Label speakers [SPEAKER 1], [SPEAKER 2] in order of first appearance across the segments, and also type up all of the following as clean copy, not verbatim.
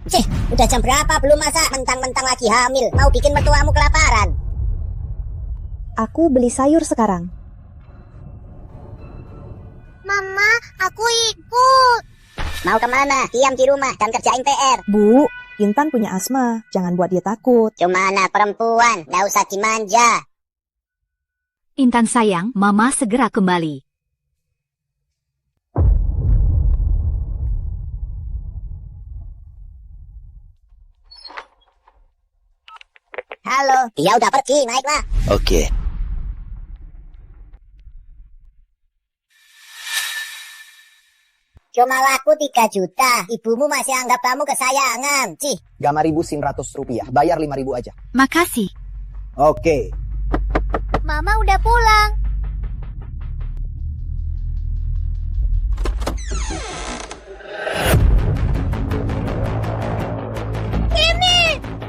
[SPEAKER 1] Cih, udah jam berapa belum masak? Mentang-mentang lagi hamil, mau bikin mertuamu kelaparan.
[SPEAKER 2] Aku beli sayur sekarang.
[SPEAKER 1] Mama, aku ikut. Mau kemana? Diam di rumah dan kerjain PR.
[SPEAKER 2] Bu, Intan punya asma. Jangan buat dia takut.
[SPEAKER 1] Cuma anak perempuan, gak usah dimanja.
[SPEAKER 3] Intan sayang, Mama segera kembali.
[SPEAKER 1] Halo, dia udah pergi, naiklah.
[SPEAKER 4] Oke.
[SPEAKER 1] Cuma laku 3 juta, ibumu masih anggap kamu kesayangan. Cih,
[SPEAKER 5] Gama 1.900 rupiah, bayar 5.000 aja.
[SPEAKER 3] Makasih.
[SPEAKER 5] Oke.
[SPEAKER 1] Mama udah pulang.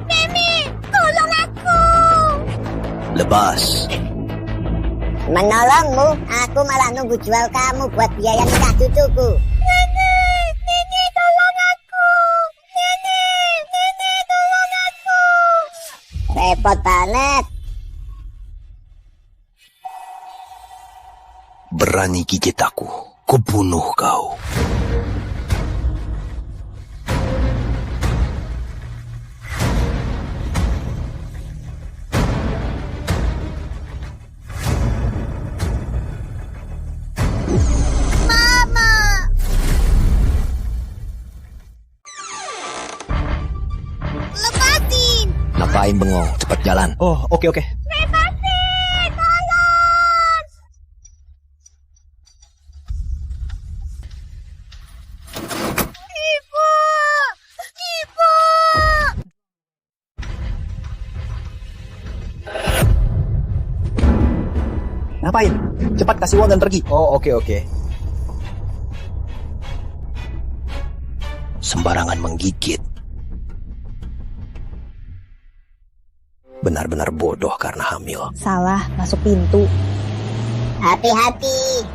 [SPEAKER 1] Nemi, tolong aku.
[SPEAKER 4] Lepas.
[SPEAKER 1] Menolongmu, aku malah nunggu jual kamu buat biaya nikah cucuku. Neni, tolong aku. Neni, tolong aku. Repot banget.
[SPEAKER 4] Berani gigit aku, kubunuh kau.
[SPEAKER 1] Mama. Lepasin.
[SPEAKER 4] Ngapain bengong? Cepat jalan.
[SPEAKER 5] Oh, oke.
[SPEAKER 1] Lepasin, tolong. Ibu.
[SPEAKER 5] Ngapain? Cepat kasih uang dan pergi. Oh, oke.
[SPEAKER 4] Sembarangan menggigit. Benar-benar bodoh karena hamil.
[SPEAKER 2] Salah, masuk pintu.
[SPEAKER 1] Hati-hati.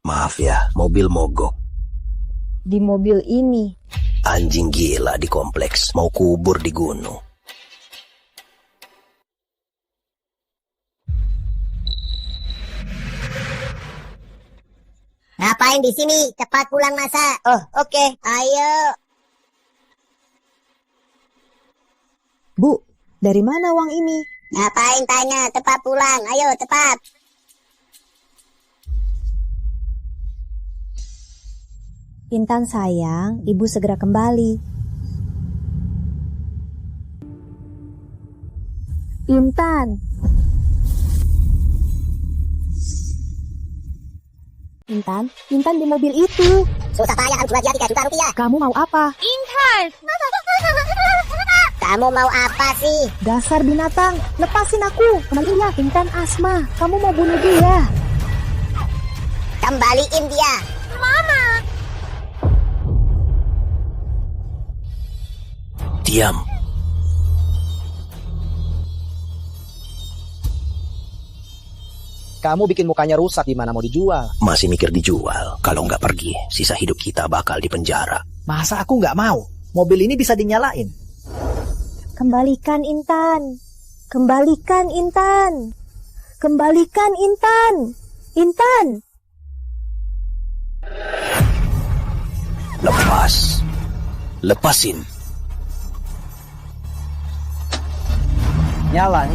[SPEAKER 4] Maaf ya, mobil mogok.
[SPEAKER 2] Di mobil ini.
[SPEAKER 4] Anjing gila di kompleks, mau kubur di gunung.
[SPEAKER 1] Ngapain di sini? Cepat pulang masa. Oh, oke. Ayo.
[SPEAKER 2] Bu, dari mana uang ini?
[SPEAKER 1] Ngapain tanya? Cepat pulang. Ayo, cepat.
[SPEAKER 2] Intan sayang, ibu segera kembali. Intan. Intan di mobil itu.
[SPEAKER 1] Susah payah harus dia 3 juta rupiah.
[SPEAKER 2] Kamu mau apa?
[SPEAKER 1] Intan. Kamu mau apa sih?
[SPEAKER 2] Dasar binatang, lepasin aku. Kembaliin ya, Intan asma. Kamu mau bunuh dia.
[SPEAKER 1] Kembaliin dia. Mama.
[SPEAKER 4] Diam.
[SPEAKER 5] Kamu bikin mukanya rusak, gimana mau dijual?
[SPEAKER 4] Masih mikir dijual. Kalau nggak pergi, sisa hidup kita bakal di penjara.
[SPEAKER 5] Masa aku nggak mau? Mobil ini bisa dinyalain.
[SPEAKER 2] Kembalikan Intan. Kembalikan Intan. Kembalikan Intan. Intan.
[SPEAKER 4] Lepas. Lepasin.
[SPEAKER 5] Nyala.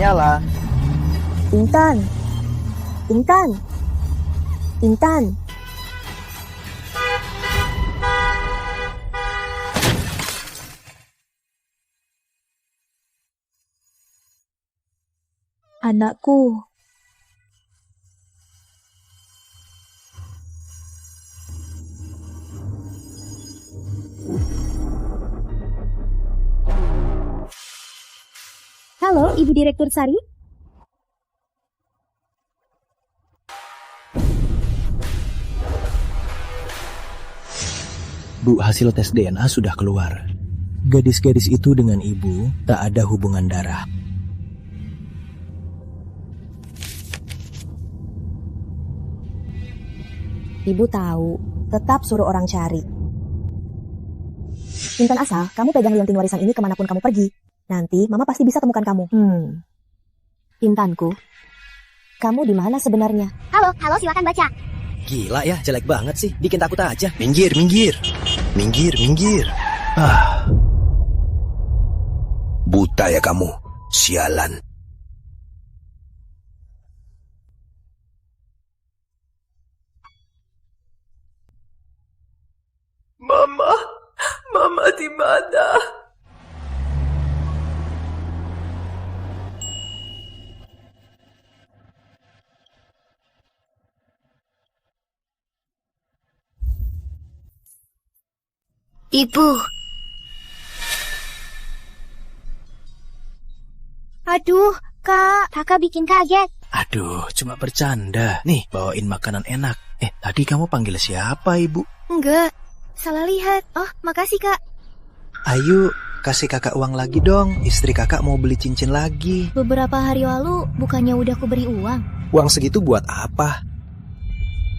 [SPEAKER 2] Intan. Intan. Intan. Anakku. Halo, Ibu Direktur Sari.
[SPEAKER 6] Bu, hasil tes DNA sudah keluar. Gadis-gadis itu dengan ibu tak ada hubungan darah.
[SPEAKER 2] Ibu tahu, tetap suruh orang cari. Intan asal, kamu pegang liontin warisan ini kemanapun kamu pergi. Nanti mama pasti bisa temukan kamu. Intanku, kamu di mana sebenarnya?
[SPEAKER 1] Halo, silakan baca.
[SPEAKER 5] Gila ya, jelek banget sih. Bikin takut aja.
[SPEAKER 4] Minggir, minggir. Minggir, minggir. Buta ya kamu. Sialan.
[SPEAKER 7] Mama di mana?
[SPEAKER 1] Ibu. Aduh, Kak. Kakak bikin kaget.
[SPEAKER 6] Aduh, cuma bercanda. Nih, bawain makanan enak. Tadi kamu panggil siapa, Ibu?
[SPEAKER 1] Enggak, salah lihat. Oh, makasih, Kak.
[SPEAKER 6] Ayo, kasih kakak uang lagi dong. Istri kakak mau beli cincin lagi.
[SPEAKER 1] Beberapa hari lalu, bukannya udah aku beri uang?
[SPEAKER 5] Uang segitu buat apa?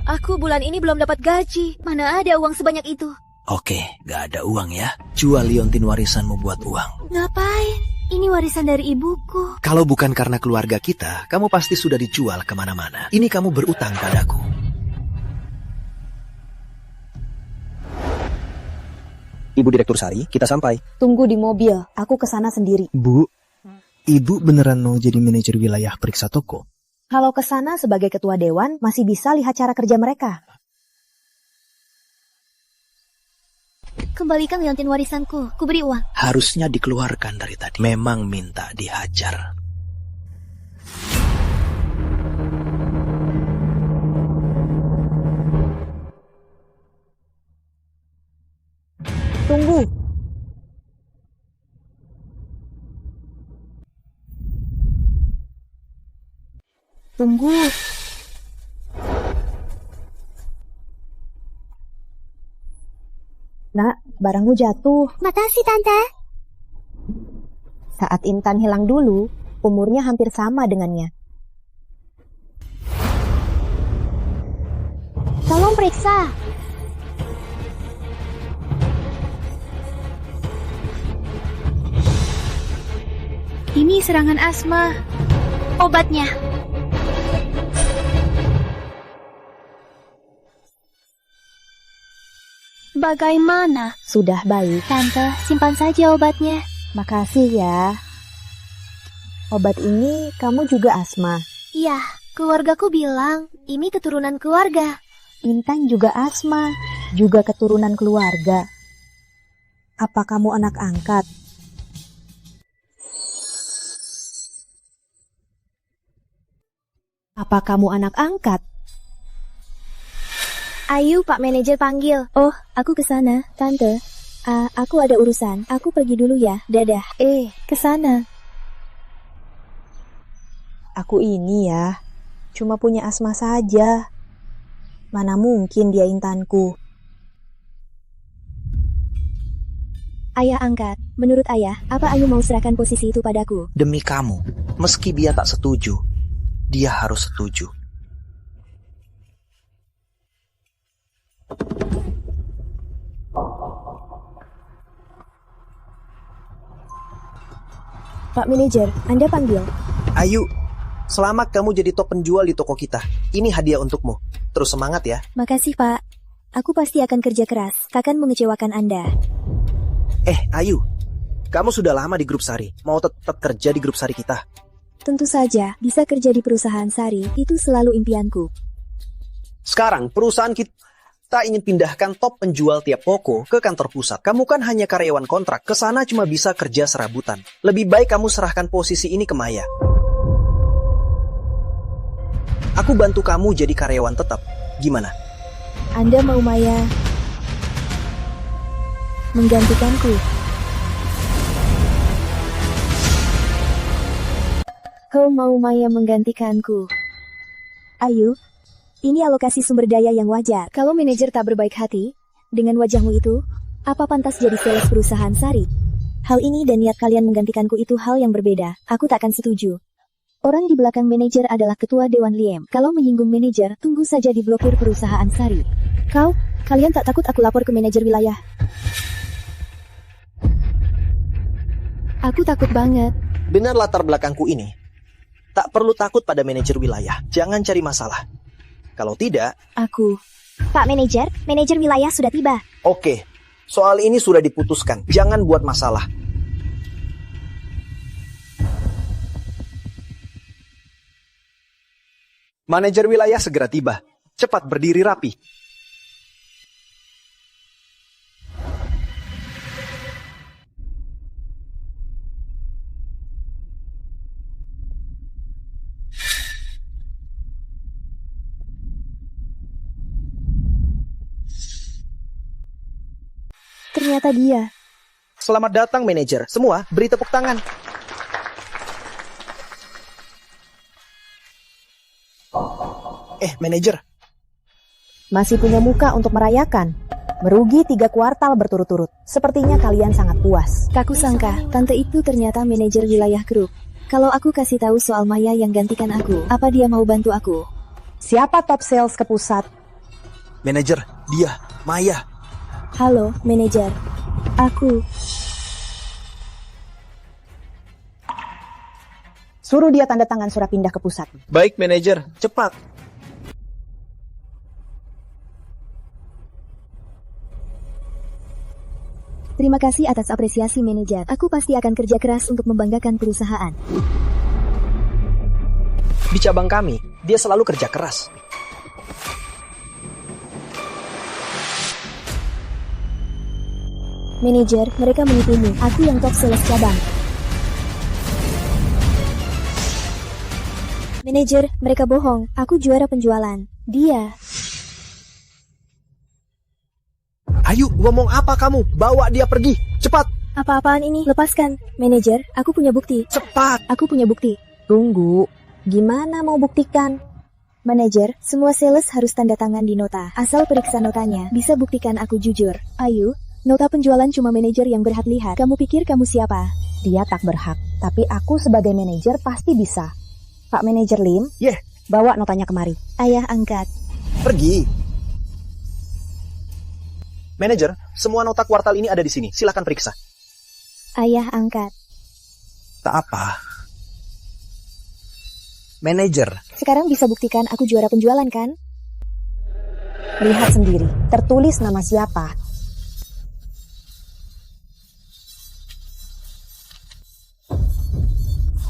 [SPEAKER 1] Aku bulan ini belum dapat gaji. Mana ada uang sebanyak itu?
[SPEAKER 6] Oke, gak ada uang ya. Jual liontin warisanmu buat uang.
[SPEAKER 1] Ngapain? Ini warisan dari ibuku.
[SPEAKER 6] Kalau bukan karena keluarga kita, kamu pasti sudah dijual kemana-mana. Ini kamu berutang padaku.
[SPEAKER 5] Ibu Direktur Sari, kita sampai.
[SPEAKER 2] Tunggu di mobil, aku kesana sendiri.
[SPEAKER 6] Bu, Ibu beneran mau jadi manajer wilayah periksa toko?
[SPEAKER 2] Kalau kesana sebagai ketua dewan, masih bisa lihat cara kerja mereka.
[SPEAKER 1] Kembalikan liontin warisanku. Ku beri uang.
[SPEAKER 6] Harusnya dikeluarkan dari tadi. Memang minta dihajar.
[SPEAKER 2] Tunggu. Tunggu. Nak, barangmu jatuh.
[SPEAKER 1] Makasih, Tante.
[SPEAKER 2] Saat Intan hilang dulu, umurnya hampir sama dengannya.
[SPEAKER 1] Tolong periksa. Ini serangan asma. Obatnya. Bagaimana?
[SPEAKER 2] Sudah baik.
[SPEAKER 1] Tante, simpan saja obatnya.
[SPEAKER 2] Makasih ya. Obat ini kamu juga asma.
[SPEAKER 1] Iya, keluargaku bilang ini keturunan keluarga.
[SPEAKER 2] Intan juga asma, juga keturunan keluarga. Apa kamu anak angkat? Apa kamu anak angkat?
[SPEAKER 1] Ayo, Pak Manajer panggil.
[SPEAKER 2] Oh, aku kesana, Tante. Aku ada urusan. Aku pergi dulu ya. Dadah. Kesana. Aku ini ya, cuma punya asma saja. Mana mungkin dia Intanku. Ayah angkat. Menurut ayah, apa Ayu mau serahkan posisi itu padaku?
[SPEAKER 6] Demi kamu, meski dia tak setuju, dia harus setuju.
[SPEAKER 2] Pak Manajer, Anda panggil.
[SPEAKER 5] Ayu, selamat kamu jadi top penjual di toko kita. Ini hadiah untukmu. Terus semangat ya.
[SPEAKER 2] Makasih, Pak. Aku pasti akan kerja keras. Takkan mengecewakan Anda.
[SPEAKER 5] Ayu, kamu sudah lama di grup Sari. Mau tetap kerja di grup Sari kita?
[SPEAKER 2] Tentu saja, bisa kerja di perusahaan Sari. Itu selalu impianku.
[SPEAKER 5] Sekarang perusahaan kita ingin pindahkan top penjual tiap toko ke kantor pusat. Kamu kan hanya karyawan kontrak. Kesana cuma bisa kerja serabutan. Lebih baik kamu serahkan posisi ini ke Maya. Aku bantu kamu jadi karyawan tetap. Gimana?
[SPEAKER 2] Anda mau Maya menggantikanku? Kau mau Maya menggantikanku? Ayu, ini alokasi sumber daya yang wajar. Kalau manajer tak berbaik hati, dengan wajahmu itu, apa pantas jadi sales perusahaan Sari? Hal ini dan niat kalian menggantikanku itu hal yang berbeda. Aku tak akan setuju. Orang di belakang manajer adalah ketua Dewan Liem. Kalau menyinggung manajer, tunggu saja diblokir perusahaan Sari. Kalian tak takut aku lapor ke manajer wilayah? Aku takut banget.
[SPEAKER 5] Benar latar belakangku ini. Tak perlu takut pada manajer wilayah. Jangan cari masalah. Kalau tidak...
[SPEAKER 2] Pak manajer wilayah sudah tiba.
[SPEAKER 5] Oke, soal ini sudah diputuskan. Jangan buat masalah. Manajer wilayah segera tiba. Cepat berdiri rapi.
[SPEAKER 2] Ternyata dia.
[SPEAKER 5] Selamat datang manajer. Semua beri tepuk tangan. Manajer.
[SPEAKER 7] Masih punya muka untuk merayakan. Merugi 3 kuartal berturut-turut. Sepertinya kalian sangat puas.
[SPEAKER 2] Kaku sangka, tante itu ternyata manajer wilayah grup. Kalau aku kasih tahu soal Maya yang gantikan aku, apa dia mau bantu aku?
[SPEAKER 7] Siapa top sales ke pusat?
[SPEAKER 5] Manajer, dia, Maya.
[SPEAKER 2] Halo, manajer. Aku.
[SPEAKER 7] Suruh dia tanda tangan surat pindah ke pusat.
[SPEAKER 5] Baik manajer, cepat.
[SPEAKER 2] Terima kasih atas apresiasi manajer. Aku pasti akan kerja keras untuk membanggakan perusahaan.
[SPEAKER 5] Di cabang kami, dia selalu kerja keras.
[SPEAKER 2] Manajer, mereka menipumu. Aku yang top sales cabang. Manajer, mereka bohong. Aku juara penjualan. Dia.
[SPEAKER 5] Ayo, ngomong apa kamu? Bawa dia pergi. Cepat.
[SPEAKER 2] Apa-apaan ini? Lepaskan. Manajer, aku punya bukti.
[SPEAKER 5] Cepat.
[SPEAKER 2] Aku punya bukti.
[SPEAKER 7] Tunggu. Gimana mau buktikan?
[SPEAKER 2] Manajer, semua sales harus tanda tangan di nota. Asal periksa notanya, bisa buktikan aku jujur. Ayo, nota penjualan cuma manajer yang berhak lihat. Kamu pikir kamu siapa?
[SPEAKER 7] Dia tak berhak. Tapi aku sebagai manajer pasti bisa. Pak Manajer Lim, bawa notanya kemari.
[SPEAKER 2] Ayah angkat.
[SPEAKER 5] Pergi. Manajer, semua nota kuartal ini ada di sini. Silakan periksa.
[SPEAKER 2] Ayah angkat.
[SPEAKER 5] Tak apa. Manajer.
[SPEAKER 2] Sekarang bisa buktikan aku juara penjualan kan?
[SPEAKER 7] Lihat sendiri. Tertulis nama siapa.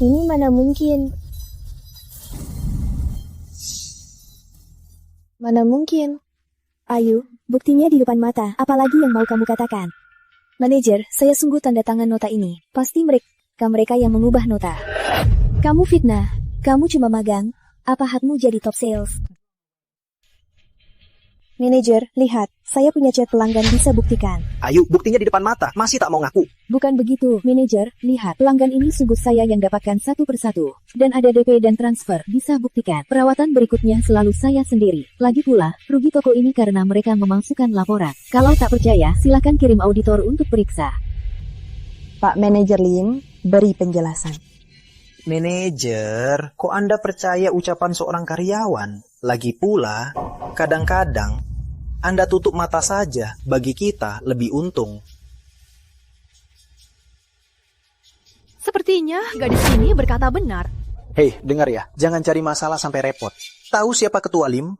[SPEAKER 2] Ini mana mungkin? Mana mungkin? Ayo, buktinya di depan mata. Apalagi yang mau kamu katakan? Manajer, saya sungguh tanda tangan nota ini. Pasti mereka yang mengubah nota. Kamu fitnah. Kamu cuma magang. Apa hakmu jadi top sales? Manajer, lihat. Saya punya chat pelanggan bisa buktikan.
[SPEAKER 5] Ayo, buktinya di depan mata. Masih tak mau ngaku.
[SPEAKER 2] Bukan begitu, manajer. Lihat, pelanggan ini sungguh saya yang dapatkan satu persatu. Dan ada DP dan transfer, bisa buktikan. Perawatan berikutnya selalu saya sendiri. Lagi pula, rugi toko ini karena mereka memalsukan laporan. Kalau tak percaya, silakan kirim auditor untuk periksa.
[SPEAKER 7] Pak Manajer Lim, beri penjelasan.
[SPEAKER 5] Manajer, kok Anda percaya ucapan seorang karyawan? Lagi pula, kadang-kadang Anda tutup mata saja, bagi kita lebih untung.
[SPEAKER 3] Sepertinya gadis ini berkata benar.
[SPEAKER 5] Hei, dengar ya, jangan cari masalah sampai repot. Tahu siapa Ketua Lim?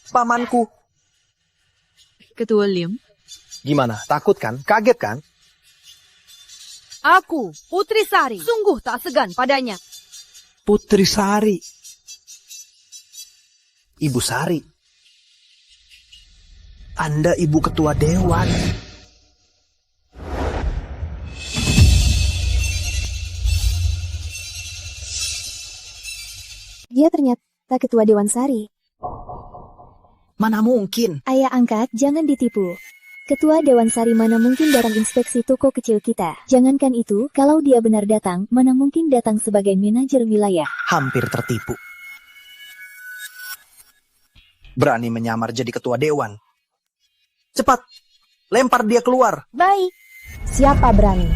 [SPEAKER 5] Pamanku.
[SPEAKER 3] Ketua Lim.
[SPEAKER 5] Gimana, takut kan? Kaget kan?
[SPEAKER 3] Aku, Putri Sari, sungguh tak segan padanya.
[SPEAKER 6] Putri Sari.
[SPEAKER 5] Ibu Sari. Anda ibu ketua dewan.
[SPEAKER 2] Dia ternyata ketua Dewan Sari.
[SPEAKER 5] Mana mungkin?
[SPEAKER 2] Ayah angkat, jangan ditipu. Ketua Dewan Sari mana mungkin datang inspeksi toko kecil kita. Jangankan itu, kalau dia benar datang, mana mungkin datang sebagai manajer wilayah.
[SPEAKER 5] Hampir tertipu. Berani menyamar jadi ketua dewan. Cepat, lempar dia keluar.
[SPEAKER 2] Baik.
[SPEAKER 7] Siapa berani?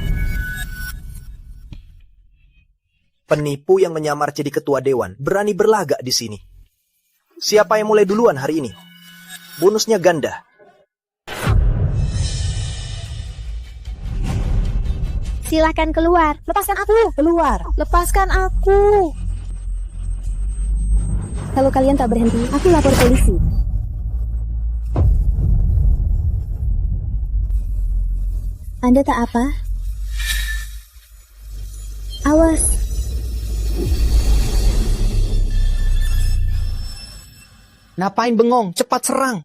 [SPEAKER 5] Penipu yang menyamar jadi ketua dewan berani berlagak di sini. Siapa yang mulai duluan hari ini? Bonusnya ganda.
[SPEAKER 7] Silahkan keluar. Lepaskan aku. Keluar. Lepaskan aku. Kalau kalian tak berhenti, aku lapor polisi. Anda tak apa? Awas.
[SPEAKER 5] Ngapain bengong? Cepat serang.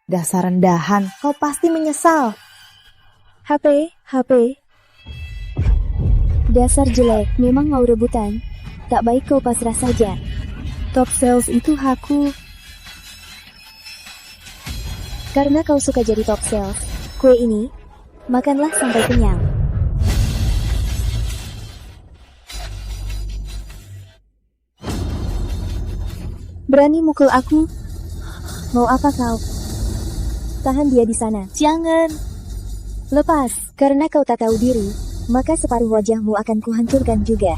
[SPEAKER 7] Dasar rendahan, kau pasti menyesal. HP. Dasar jelek, memang mau rebutan. Tak baik kau pasrah saja. Top sales itu hakku. Karena kau suka jadi top sales, kue ini, makanlah sampai kenyang. Berani mukul aku? Mau apa kau? Tahan dia di sana. Jangan. Lepas, karena kau tak tahu diri, maka separuh wajahmu akan kuhancurkan juga.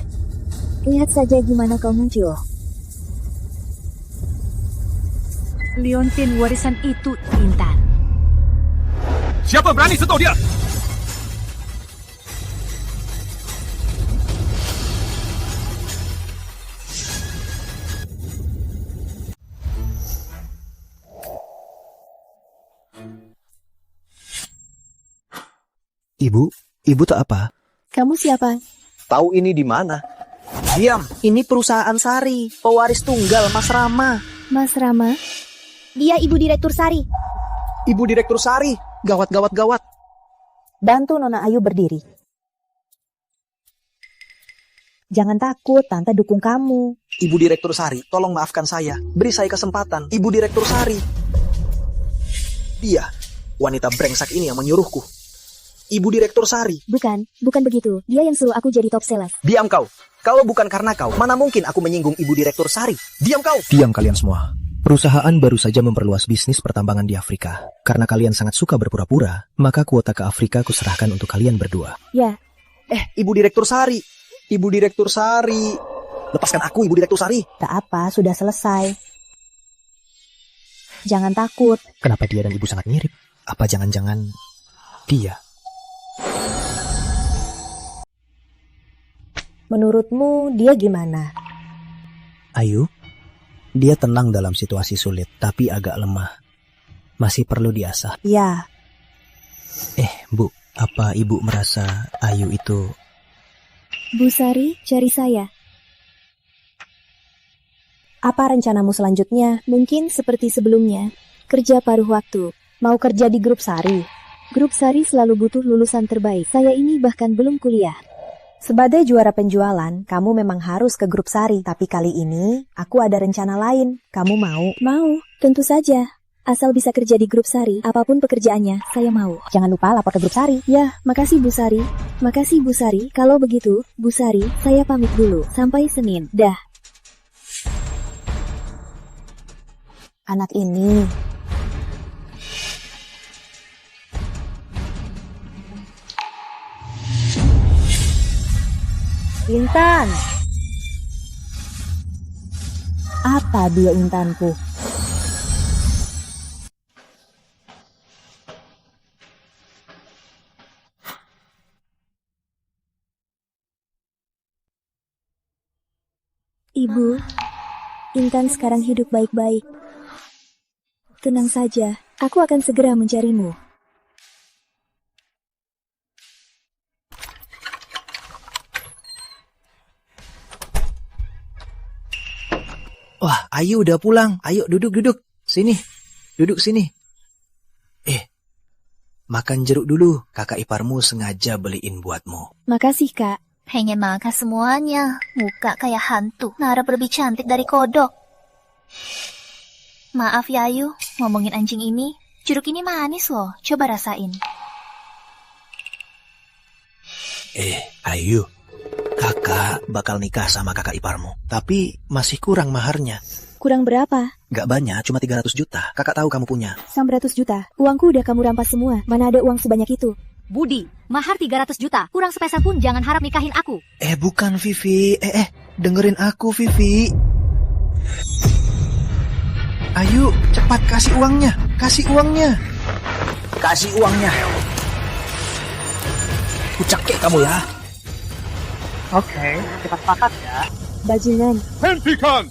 [SPEAKER 7] Lihat saja gimana kau muncul.
[SPEAKER 3] Liontin warisan itu, Intan.
[SPEAKER 8] Siapa berani sentuh dia?
[SPEAKER 6] Ibu tak apa?
[SPEAKER 7] Kamu siapa?
[SPEAKER 5] Tahu ini di mana? Diam, ini perusahaan Sari, pewaris tunggal Mas Rama.
[SPEAKER 7] Mas Rama? Dia ibu direktur Sari.
[SPEAKER 5] Ibu direktur Sari, gawat.
[SPEAKER 7] Bantu Nona Ayu berdiri. Jangan takut, Tante dukung kamu.
[SPEAKER 5] Ibu direktur Sari, tolong maafkan saya. Beri saya kesempatan. Ibu direktur Sari. Dia, wanita brengsek ini yang menyuruhku. Ibu direktur Sari.
[SPEAKER 7] Bukan begitu. Dia yang suruh aku jadi top sales.
[SPEAKER 5] Diam kau. Kalau bukan karena kau, mana mungkin aku menyinggung ibu direktur Sari. Diam kau.
[SPEAKER 4] Diam kalian semua. Perusahaan baru saja memperluas bisnis pertambangan di Afrika. Karena kalian sangat suka berpura-pura, maka kuota ke Afrika kuserahkan untuk kalian berdua.
[SPEAKER 7] Ya.
[SPEAKER 5] Ibu direktur Sari. Ibu direktur Sari. Lepaskan aku, ibu direktur Sari.
[SPEAKER 7] Tak apa, sudah selesai. Jangan takut.
[SPEAKER 4] Kenapa dia dan ibu sangat mirip? Apa jangan-jangan dia?
[SPEAKER 7] Menurutmu dia gimana?
[SPEAKER 4] Ayu? Dia tenang dalam situasi sulit, tapi agak lemah. Masih perlu diasah.
[SPEAKER 7] Ya.
[SPEAKER 4] Bu, apa ibu merasa Ayu itu...
[SPEAKER 7] Bu Sari, cari saya. Apa rencanamu selanjutnya? Mungkin seperti sebelumnya. Kerja paruh waktu. Mau kerja di grup Sari? Grup Sari selalu butuh lulusan terbaik. Saya ini bahkan belum kuliah. Sebagai juara penjualan, kamu memang harus ke grup Sari. Tapi kali ini, aku ada rencana lain. Kamu mau? Mau, tentu saja. Asal bisa kerja di grup Sari, apapun pekerjaannya, saya mau. Jangan lupa lapor ke grup Sari. Ya, makasih Bu Sari. Makasih Bu Sari. Kalau begitu, Bu Sari, saya pamit dulu. Sampai Senin. Dah. Anak ini... Intan. Apa dia Intanku? Ibu, Intan sekarang hidup baik-baik. Tenang saja, aku akan segera mencarimu.
[SPEAKER 6] Wah, Ayu udah pulang. Ayo duduk. Sini. Duduk sini. Makan jeruk dulu. Kakak iparmu sengaja beliin buatmu.
[SPEAKER 7] Makasih, Kak.
[SPEAKER 9] Pengen makan semuanya. Muka kayak hantu. Nara lebih cantik dari kodok. Maaf ya Ayu, ngomongin anjing ini. Jeruk ini manis loh. Coba rasain.
[SPEAKER 6] Ayu. Kakak bakal nikah sama kakak iparmu. Tapi masih kurang maharnya.
[SPEAKER 7] Kurang berapa?
[SPEAKER 6] Gak banyak, cuma 300 juta. Kakak tahu kamu punya.
[SPEAKER 7] 900 juta. Uangku udah kamu rampas semua. Mana ada uang sebanyak itu?
[SPEAKER 2] Budi, mahar 300 juta. Kurang sepeser pun jangan harap nikahin aku.
[SPEAKER 6] Bukan Vivi. dengerin aku, Vivi. Ayo, cepat kasih uangnya. Kasih uangnya.
[SPEAKER 5] Kasih uangnya.
[SPEAKER 6] Kucekek kamu ya.
[SPEAKER 10] Oke, kita sepakat ya.
[SPEAKER 7] Bajingan.
[SPEAKER 8] Hentikan!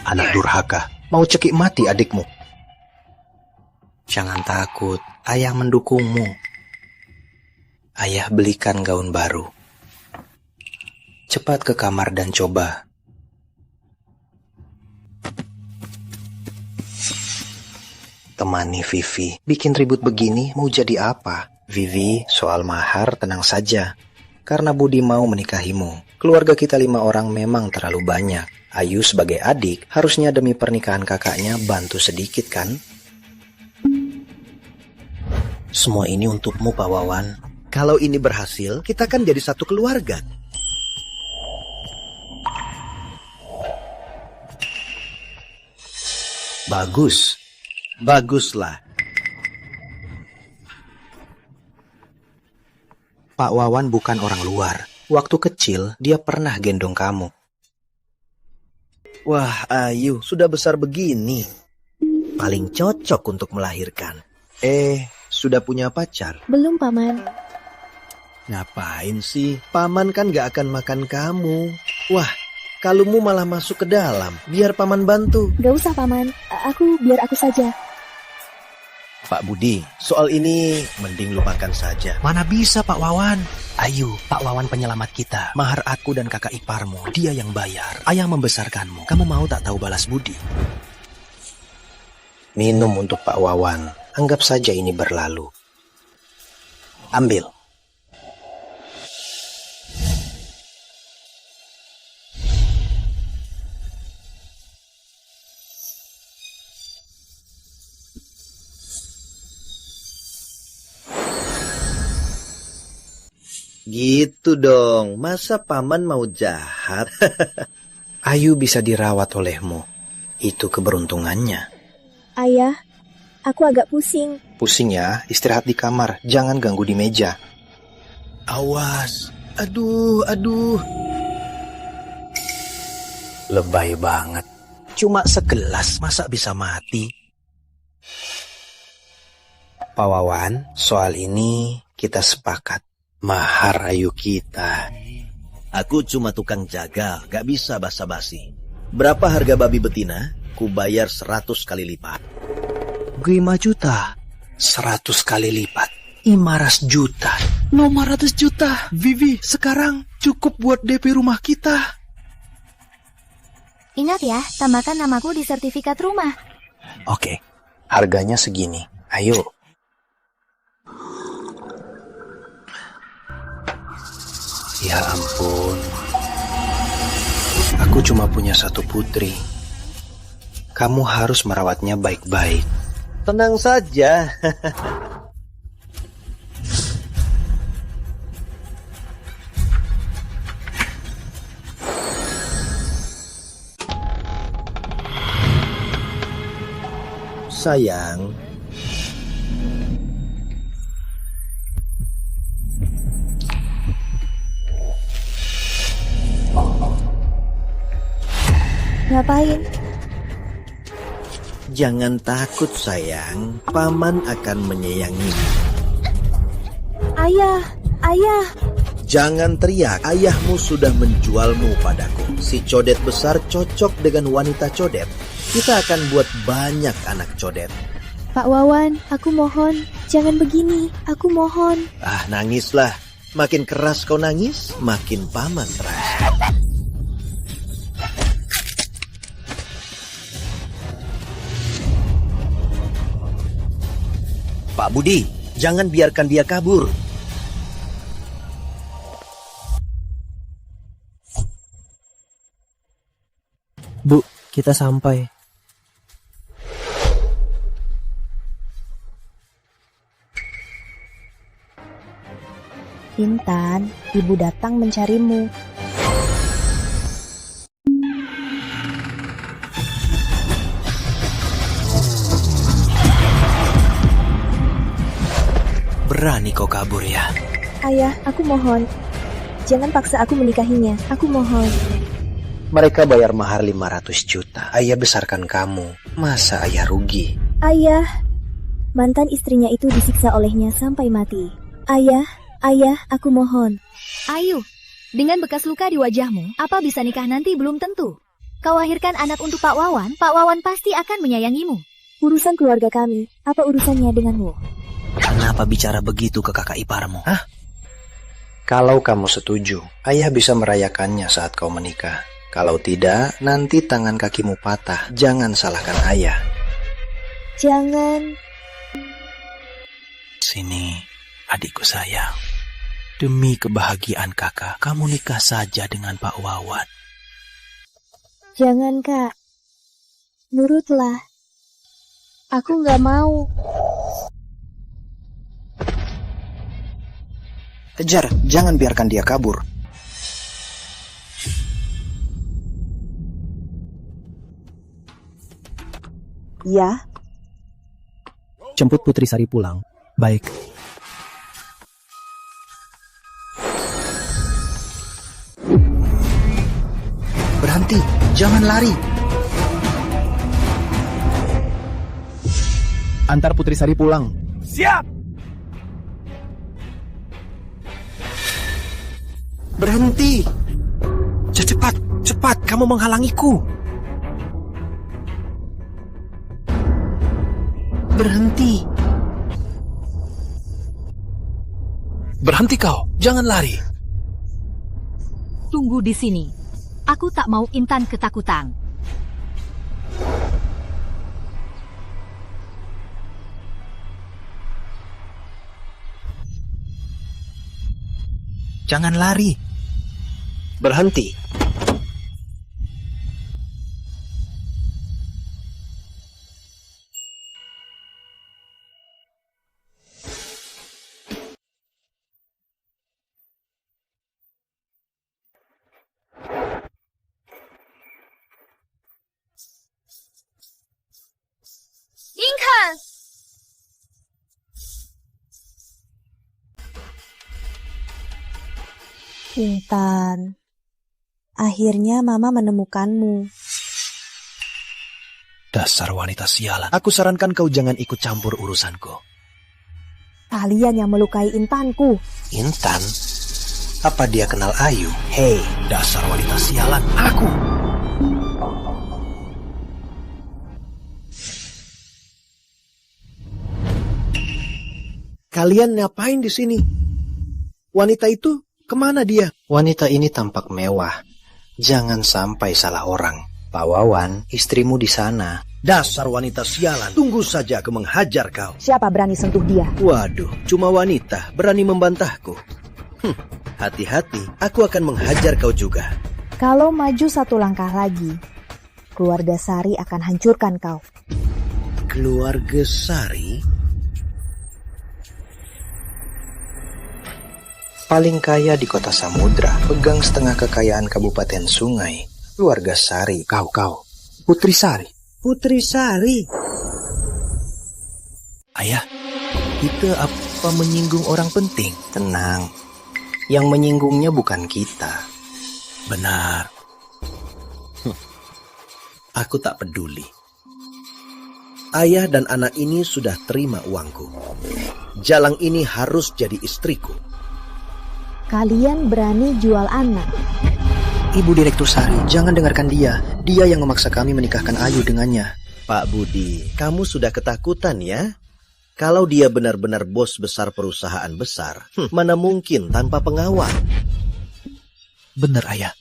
[SPEAKER 6] Anak durhaka, mau cekik mati adikmu. Jangan takut, ayah mendukungmu. Ayah belikan gaun baru. Cepat ke kamar dan coba. Temani Vivi, bikin ribut begini mau jadi apa? Vivi, soal mahar tenang saja. Karena Budi mau menikahimu. Keluarga kita 5 orang memang terlalu banyak. Ayu sebagai adik, harusnya demi pernikahan kakaknya bantu sedikit kan? Semua ini untukmu, Pak Wawan.
[SPEAKER 5] Kalau ini berhasil, kita kan jadi satu keluarga.
[SPEAKER 6] Bagus.
[SPEAKER 5] Baguslah.
[SPEAKER 6] Pak Wawan bukan orang luar. Waktu kecil, dia pernah gendong kamu.
[SPEAKER 5] Wah, Ayu sudah besar begini. Paling cocok untuk melahirkan. Sudah punya pacar?
[SPEAKER 7] Belum, Paman.
[SPEAKER 5] Ngapain sih? Paman kan gak akan makan kamu. Wah, kalungmu malah masuk ke dalam. Biar paman bantu.
[SPEAKER 7] Gak usah, Paman. Biar aku saja.
[SPEAKER 5] Pak Budi, soal ini mending lupakan saja.
[SPEAKER 6] Mana bisa, Pak Wawan? Ayu, Pak Wawan penyelamat kita. Mahar aku dan kakak iparmu, dia yang bayar. Ayah membesarkanmu. Kamu mau tak tahu balas budi? Minum untuk Pak Wawan. Anggap saja ini berlalu. Ambil.
[SPEAKER 5] Gitu dong, masa paman mau jahat?
[SPEAKER 6] Ayu bisa dirawat olehmu. Itu keberuntungannya.
[SPEAKER 7] Ayah, aku agak pusing.
[SPEAKER 6] Pusing ya, istirahat di kamar. Jangan ganggu di meja.
[SPEAKER 5] Awas, aduh.
[SPEAKER 6] Lebay banget. Cuma segelas, masa bisa mati? Pak Wawan, soal ini kita sepakat. Mahar Ayu kita.
[SPEAKER 5] Aku cuma tukang jaga, gak bisa basa-basi. Berapa harga babi betina? Ku bayar 100 kali lipat.
[SPEAKER 6] 5 juta. 100 kali lipat. 500 juta. 500 juta. Vivi, sekarang cukup buat DP rumah kita.
[SPEAKER 9] Ingat ya, tambahkan namaku di sertifikat rumah.
[SPEAKER 6] Oke, harganya segini. Ayo. Ya ampun. Aku cuma punya satu putri. Kamu harus merawatnya baik-baik.
[SPEAKER 5] Tenang saja. Sayang.
[SPEAKER 7] Ngapain?
[SPEAKER 5] Jangan takut sayang, paman akan menyayangi.
[SPEAKER 7] Ayah.
[SPEAKER 5] Jangan teriak, ayahmu sudah menjualmu padaku. Si codet besar cocok dengan wanita codet. Kita akan buat banyak anak codet.
[SPEAKER 7] Pak Wawan, aku mohon. Jangan begini, aku mohon.
[SPEAKER 5] Nangislah. Makin keras kau nangis, makin paman terasa. Pak Budi, jangan biarkan dia kabur.
[SPEAKER 4] Bu, kita sampai.
[SPEAKER 7] Intan, ibu datang mencarimu.
[SPEAKER 6] Berani kau kabur ya?
[SPEAKER 7] Ayah, aku mohon. Jangan paksa aku menikahinya. Aku mohon.
[SPEAKER 6] Mereka bayar mahar 500 juta. Ayah besarkan kamu. Masa ayah rugi?
[SPEAKER 7] Ayah. Mantan istrinya itu disiksa olehnya sampai mati. Ayah, aku mohon.
[SPEAKER 9] Ayu, dengan bekas luka di wajahmu, apa bisa nikah nanti belum tentu. Kau lahirkan anak untuk Pak Wawan pasti akan menyayangimu.
[SPEAKER 7] Urusan keluarga kami, apa urusannya denganmu?
[SPEAKER 5] Kenapa bicara begitu ke kakak iparmu? Hah?
[SPEAKER 6] Kalau kamu setuju, ayah bisa merayakannya saat kau menikah. Kalau tidak, nanti tangan kakimu patah. Jangan salahkan ayah.
[SPEAKER 7] Jangan.
[SPEAKER 4] Sini, adikku sayang. Demi kebahagiaan kakak, kamu nikah saja dengan Pak Wawan.
[SPEAKER 7] Jangan, Kak. Nurutlah. Aku nggak mau.
[SPEAKER 6] Kejar, jangan biarkan dia kabur.
[SPEAKER 7] Ya.
[SPEAKER 4] Jemput Putri Sari pulang. Baik.
[SPEAKER 6] Berhenti, jangan lari.
[SPEAKER 4] Antar Putri Sari pulang.
[SPEAKER 8] Siap!
[SPEAKER 6] Berhenti.
[SPEAKER 4] Cepat, cepat, kamu menghalangiku.
[SPEAKER 6] Berhenti.
[SPEAKER 4] Berhenti kau, jangan lari.
[SPEAKER 3] Tunggu di sini. Aku tak mau Intan ketakutan.
[SPEAKER 4] Jangan lari.
[SPEAKER 6] Berhenti.
[SPEAKER 9] Intan!
[SPEAKER 7] Intan. Akhirnya Mama menemukanmu.
[SPEAKER 4] Dasar wanita sialan. Aku sarankan kau jangan ikut campur urusanku.
[SPEAKER 7] Kalian yang melukai Intanku.
[SPEAKER 6] Intan? Apa dia kenal Ayu?
[SPEAKER 4] Hei, dasar wanita sialan. Aku.
[SPEAKER 5] Kalian ngapain di sini? Wanita itu kemana dia?
[SPEAKER 6] Wanita ini tampak mewah. Jangan sampai salah orang. Pak Wawan, istrimu di sana.
[SPEAKER 5] Dasar wanita sialan. Tunggu saja aku menghajar kau.
[SPEAKER 7] Siapa berani sentuh dia?
[SPEAKER 5] Waduh, cuma wanita berani membantahku. Hati-hati, aku akan menghajar kau juga.
[SPEAKER 7] Kalau maju satu langkah lagi, keluarga Sari akan hancurkan kau.
[SPEAKER 5] Keluarga Sari?
[SPEAKER 6] Paling kaya di kota Samudra, pegang setengah kekayaan Kabupaten Sungai. Keluarga Sari, kau. Putri Sari.
[SPEAKER 5] Putri Sari?
[SPEAKER 4] Ayah, kita apa menyinggung orang penting?
[SPEAKER 6] Tenang, yang menyinggungnya bukan kita.
[SPEAKER 4] Benar.
[SPEAKER 5] Aku tak peduli. Ayah dan anak ini sudah terima uangku. Jalang ini harus jadi istriku.
[SPEAKER 7] Kalian berani jual anak.
[SPEAKER 6] Ibu Direktur Sari, jangan dengarkan dia. Dia yang memaksa kami menikahkan Ayu dengannya.
[SPEAKER 5] Pak Budi, kamu sudah ketakutan ya? Kalau dia benar-benar bos besar perusahaan besar, mana mungkin tanpa pengawal?
[SPEAKER 4] Benar, Ayah.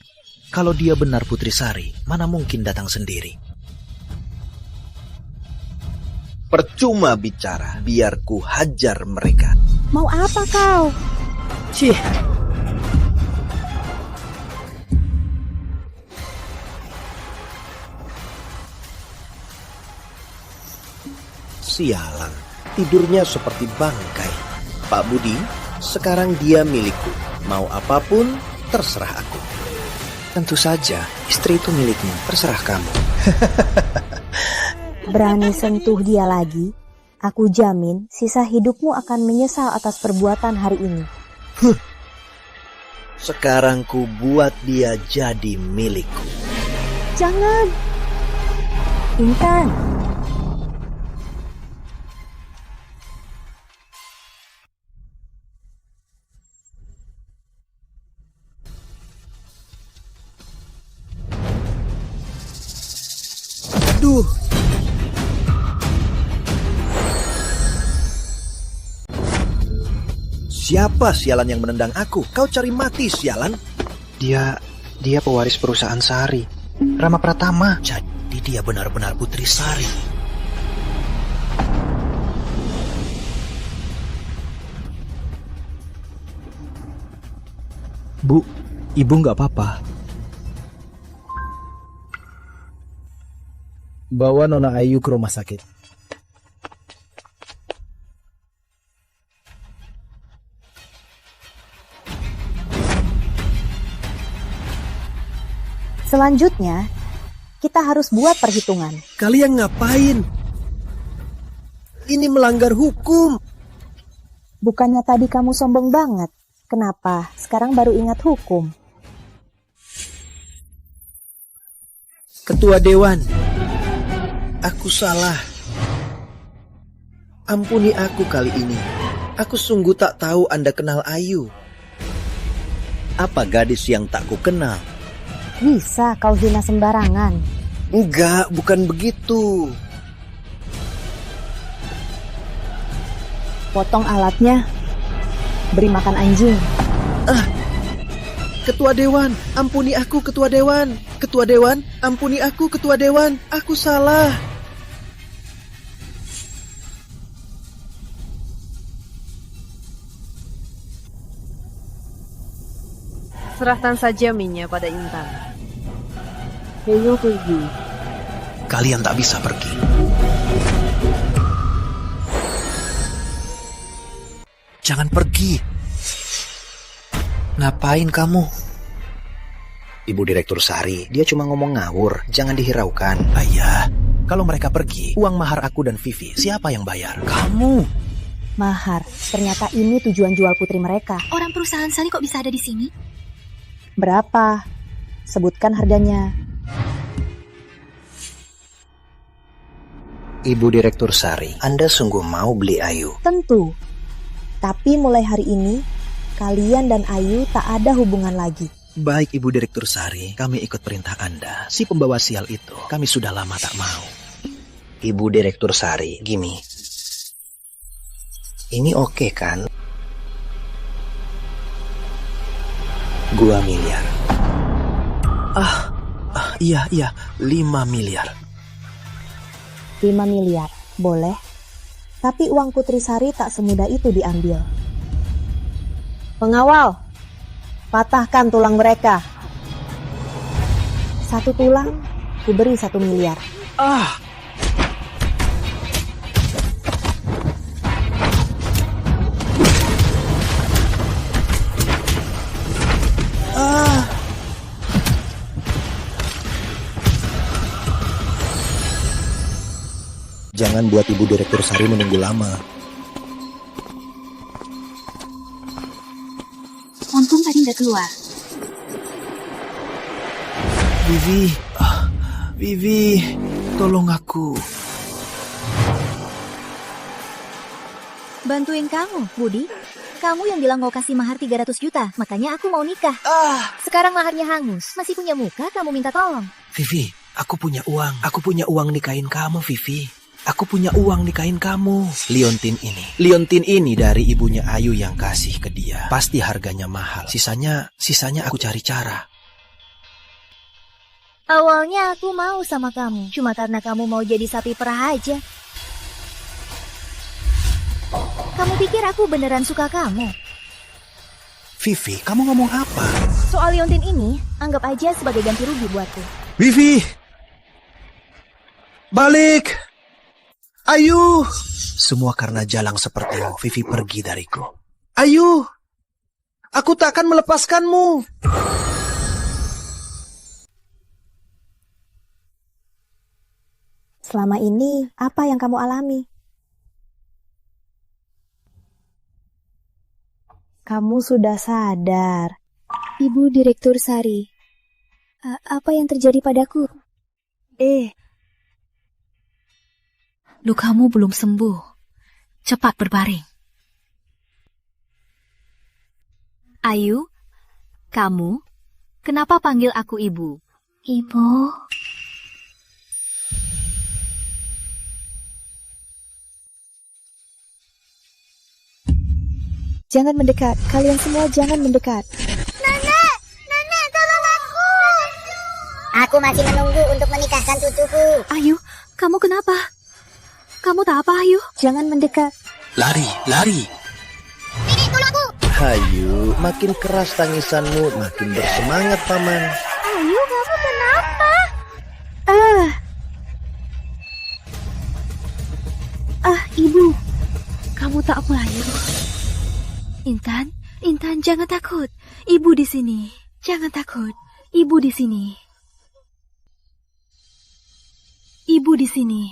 [SPEAKER 4] Kalau dia benar Putri Sari, mana mungkin datang sendiri?
[SPEAKER 5] Percuma bicara, biar ku hajar mereka.
[SPEAKER 7] Mau apa kau?
[SPEAKER 4] Cih.
[SPEAKER 5] Sialan, tidurnya seperti bangkai. Pak Budi, sekarang dia milikku. Mau apapun, terserah aku.
[SPEAKER 6] Tentu saja, istri itu milikmu, terserah kamu.
[SPEAKER 7] Berani sentuh dia lagi, aku jamin sisa hidupmu akan menyesal atas perbuatan hari ini.
[SPEAKER 5] Sekarang ku buat dia jadi milikku.
[SPEAKER 7] Jangan. Intan.
[SPEAKER 5] Aduh. Siapa sialan yang menendang aku? Kau cari mati, sialan.
[SPEAKER 6] Dia pewaris perusahaan Sari. Rama Pratama.
[SPEAKER 5] Jadi dia benar-benar Putri Sari.
[SPEAKER 4] Bu, ibu nggak apa-apa. Bawa Nona Ayu ke rumah sakit.
[SPEAKER 7] Selanjutnya, kita harus buat perhitungan.
[SPEAKER 5] Kalian ngapain? Ini melanggar hukum.
[SPEAKER 7] Bukannya tadi kamu sombong banget. Kenapa? Sekarang baru ingat hukum.
[SPEAKER 5] Ketua Dewan, aku salah. Ampuni aku kali ini. Aku sungguh tak tahu Anda kenal Ayu. Apa gadis yang tak ku kenal?
[SPEAKER 7] Bisa kau hina sembarangan.
[SPEAKER 5] Enggak, bukan begitu.
[SPEAKER 7] Potong alatnya. Beri makan anjing.
[SPEAKER 5] Ketua Dewan, ampuni aku Ketua Dewan. Ketua Dewan, ampuni aku Ketua Dewan. Aku salah.
[SPEAKER 10] Serahkan saja minyak pada Intan.
[SPEAKER 7] Ayo pergi.
[SPEAKER 5] Kalian tak bisa pergi. Jangan pergi.
[SPEAKER 6] Ngapain kamu? Ibu Direktur Sari, dia cuma ngomong ngawur. Jangan dihiraukan.
[SPEAKER 5] Ayah, kalau mereka pergi, uang mahar aku dan Vivi, siapa yang bayar? Kamu.
[SPEAKER 7] Mahar. Ternyata ini tujuan jual putri mereka.
[SPEAKER 9] Orang perusahaan Sari kok bisa ada di sini?
[SPEAKER 7] Berapa? Sebutkan harganya.
[SPEAKER 6] Ibu Direktur Sari, Anda sungguh mau beli Ayu?
[SPEAKER 7] Tentu. Tapi mulai hari ini, kalian dan Ayu tak ada hubungan lagi.
[SPEAKER 5] Baik Ibu Direktur Sari, kami ikut perintah Anda. Si pembawa sial itu, kami sudah lama tak mau.
[SPEAKER 6] Ibu Direktur Sari, gini. Ini oke kan? 2 miliar.
[SPEAKER 5] Iya, 5 miliar.
[SPEAKER 7] 5 miliar, boleh. Tapi uang Putri Sari tak semudah itu diambil. Pengawal, patahkan tulang mereka. 1 tulang, kuberi 1 miliar.
[SPEAKER 4] Jangan buat Ibu Direktur Sari menunggu lama.
[SPEAKER 9] Untung tadi nggak keluar.
[SPEAKER 5] Vivi, tolong aku.
[SPEAKER 9] Bantuin kamu, Budi. Kamu yang bilang mau kasih mahar 300 juta, makanya aku mau nikah. Sekarang maharnya hangus. Masih punya muka, kamu minta tolong.
[SPEAKER 5] Vivi, aku punya uang. Aku punya uang nikahin kamu, Vivi. Aku punya uang nikahin kamu. Liontin ini dari ibunya Ayu yang kasih ke dia. Pasti harganya mahal. Sisanya aku cari cara.
[SPEAKER 9] Awalnya aku mau sama kamu, cuma karena kamu mau jadi sapi perah aja. Kamu pikir aku beneran suka kamu?
[SPEAKER 5] Vivi, kamu ngomong apa?
[SPEAKER 9] Soal Liontin ini, anggap aja sebagai ganti rugi buatku.
[SPEAKER 5] Vivi! Balik! Ayu! Semua karena jalang sepertimu, Vivi pergi dariku. Ayu! Aku tak akan melepaskanmu!
[SPEAKER 7] Selama ini, apa yang kamu alami? Kamu sudah sadar. Ibu Direktur Sari. Apa yang terjadi padaku?
[SPEAKER 3] Lukamu belum sembuh. Cepat berbaring. Ayu, kamu, kenapa panggil aku ibu?
[SPEAKER 9] Ibu.
[SPEAKER 7] Jangan mendekat. Kalian semua jangan mendekat.
[SPEAKER 1] Nenek! Nenek, tolong aku! Aku masih menunggu untuk menikahkan cucuku.
[SPEAKER 3] Ayu, kamu kenapa? Kamu tak apa, Ayu?
[SPEAKER 7] Jangan mendekat.
[SPEAKER 6] Lari, lari.
[SPEAKER 1] Nenek, tolong aku!
[SPEAKER 6] Ayu, makin keras tangisanmu, makin bersemangat, Paman.
[SPEAKER 1] Ayu, kamu kenapa?
[SPEAKER 3] Ibu. Kamu tak apa, Ayu? Intan, jangan takut. Ibu di sini. Jangan takut. Ibu di sini. Ibu di sini.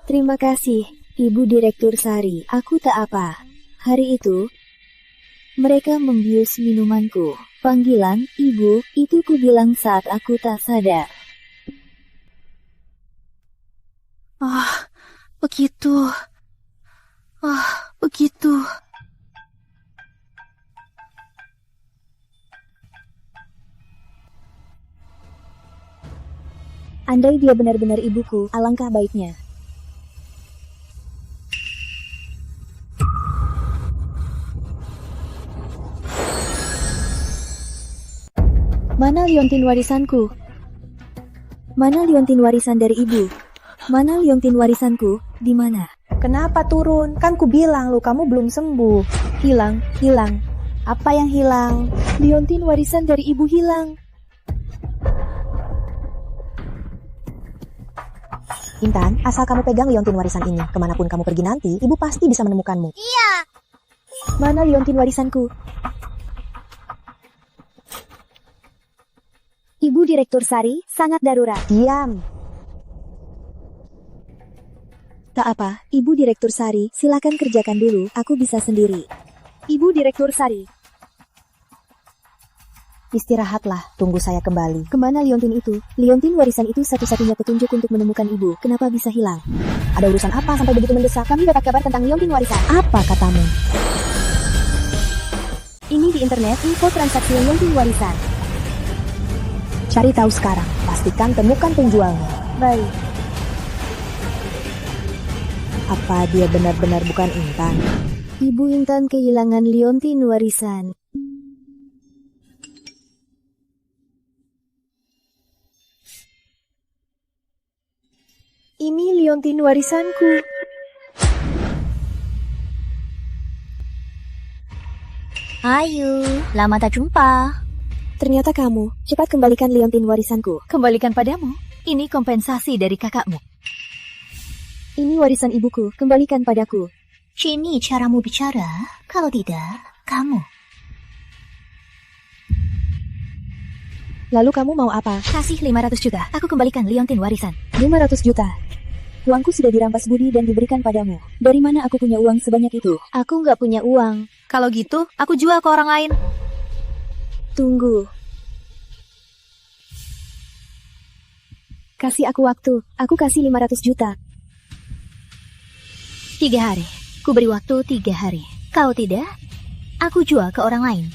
[SPEAKER 7] Terima kasih, Ibu Direktur Sari. Aku tak apa. Hari itu, mereka membius minumanku. Panggilan ibu itu kubilang saat aku tak sadar.
[SPEAKER 3] Begitu. Begitu.
[SPEAKER 7] Andai dia benar-benar ibuku, alangkah baiknya. Mana liontin warisanku? Mana liontin warisan dari ibu? Mana liontin warisanku? Di mana?
[SPEAKER 11] Kenapa turun? Kan ku bilang kamu belum sembuh.
[SPEAKER 7] Hilang.
[SPEAKER 11] Apa yang hilang?
[SPEAKER 7] Liontin warisan dari ibu hilang.
[SPEAKER 11] Intan, asal kamu pegang liontin warisan ini, kemanapun kamu pergi nanti, ibu pasti bisa menemukanmu.
[SPEAKER 1] Iya.
[SPEAKER 7] Mana liontin warisanku? Ibu Direktur Sari, sangat darurat.
[SPEAKER 11] Diam.
[SPEAKER 7] Tak apa, Ibu Direktur Sari, silakan kerjakan dulu, aku bisa sendiri. Ibu Direktur Sari.
[SPEAKER 11] Istirahatlah, tunggu saya kembali.
[SPEAKER 7] Kemana liontin itu? Liontin warisan itu satu-satunya petunjuk untuk menemukan ibu. Kenapa bisa hilang?
[SPEAKER 11] Ada urusan apa sampai begitu mendesak?
[SPEAKER 7] Kami dapat kabar tentang liontin warisan.
[SPEAKER 11] Apa katamu?
[SPEAKER 7] Ini di internet, info transaksi liontin warisan.
[SPEAKER 11] Cari tahu sekarang, pastikan temukan penjualnya.
[SPEAKER 7] Baik.
[SPEAKER 11] Apa dia benar-benar bukan Intan?
[SPEAKER 7] Ibu Intan kehilangan liontin warisan. Ini liontin warisanku.
[SPEAKER 9] Ayu, lama tak jumpa.
[SPEAKER 7] Ternyata kamu. Cepat kembalikan liontin warisanku.
[SPEAKER 3] Kembalikan padamu. Ini kompensasi dari kakakmu.
[SPEAKER 7] Ini warisan ibuku. Kembalikan padaku.
[SPEAKER 9] Ini caramu bicara. Kalau tidak, kamu.
[SPEAKER 7] Lalu kamu mau apa?
[SPEAKER 3] Kasih 500 juta. Aku kembalikan liontin warisan.
[SPEAKER 7] 500 juta. Uangku sudah dirampas Budi dan diberikan padamu. Dari mana aku punya uang sebanyak itu? Aku nggak punya uang.
[SPEAKER 3] Kalau gitu, aku jual ke orang lain.
[SPEAKER 7] Tunggu. Kasih aku waktu. Aku kasih 500 juta.
[SPEAKER 9] 3 hari. Ku beri waktu 3 hari. Kalau tidak, aku jual ke orang lain.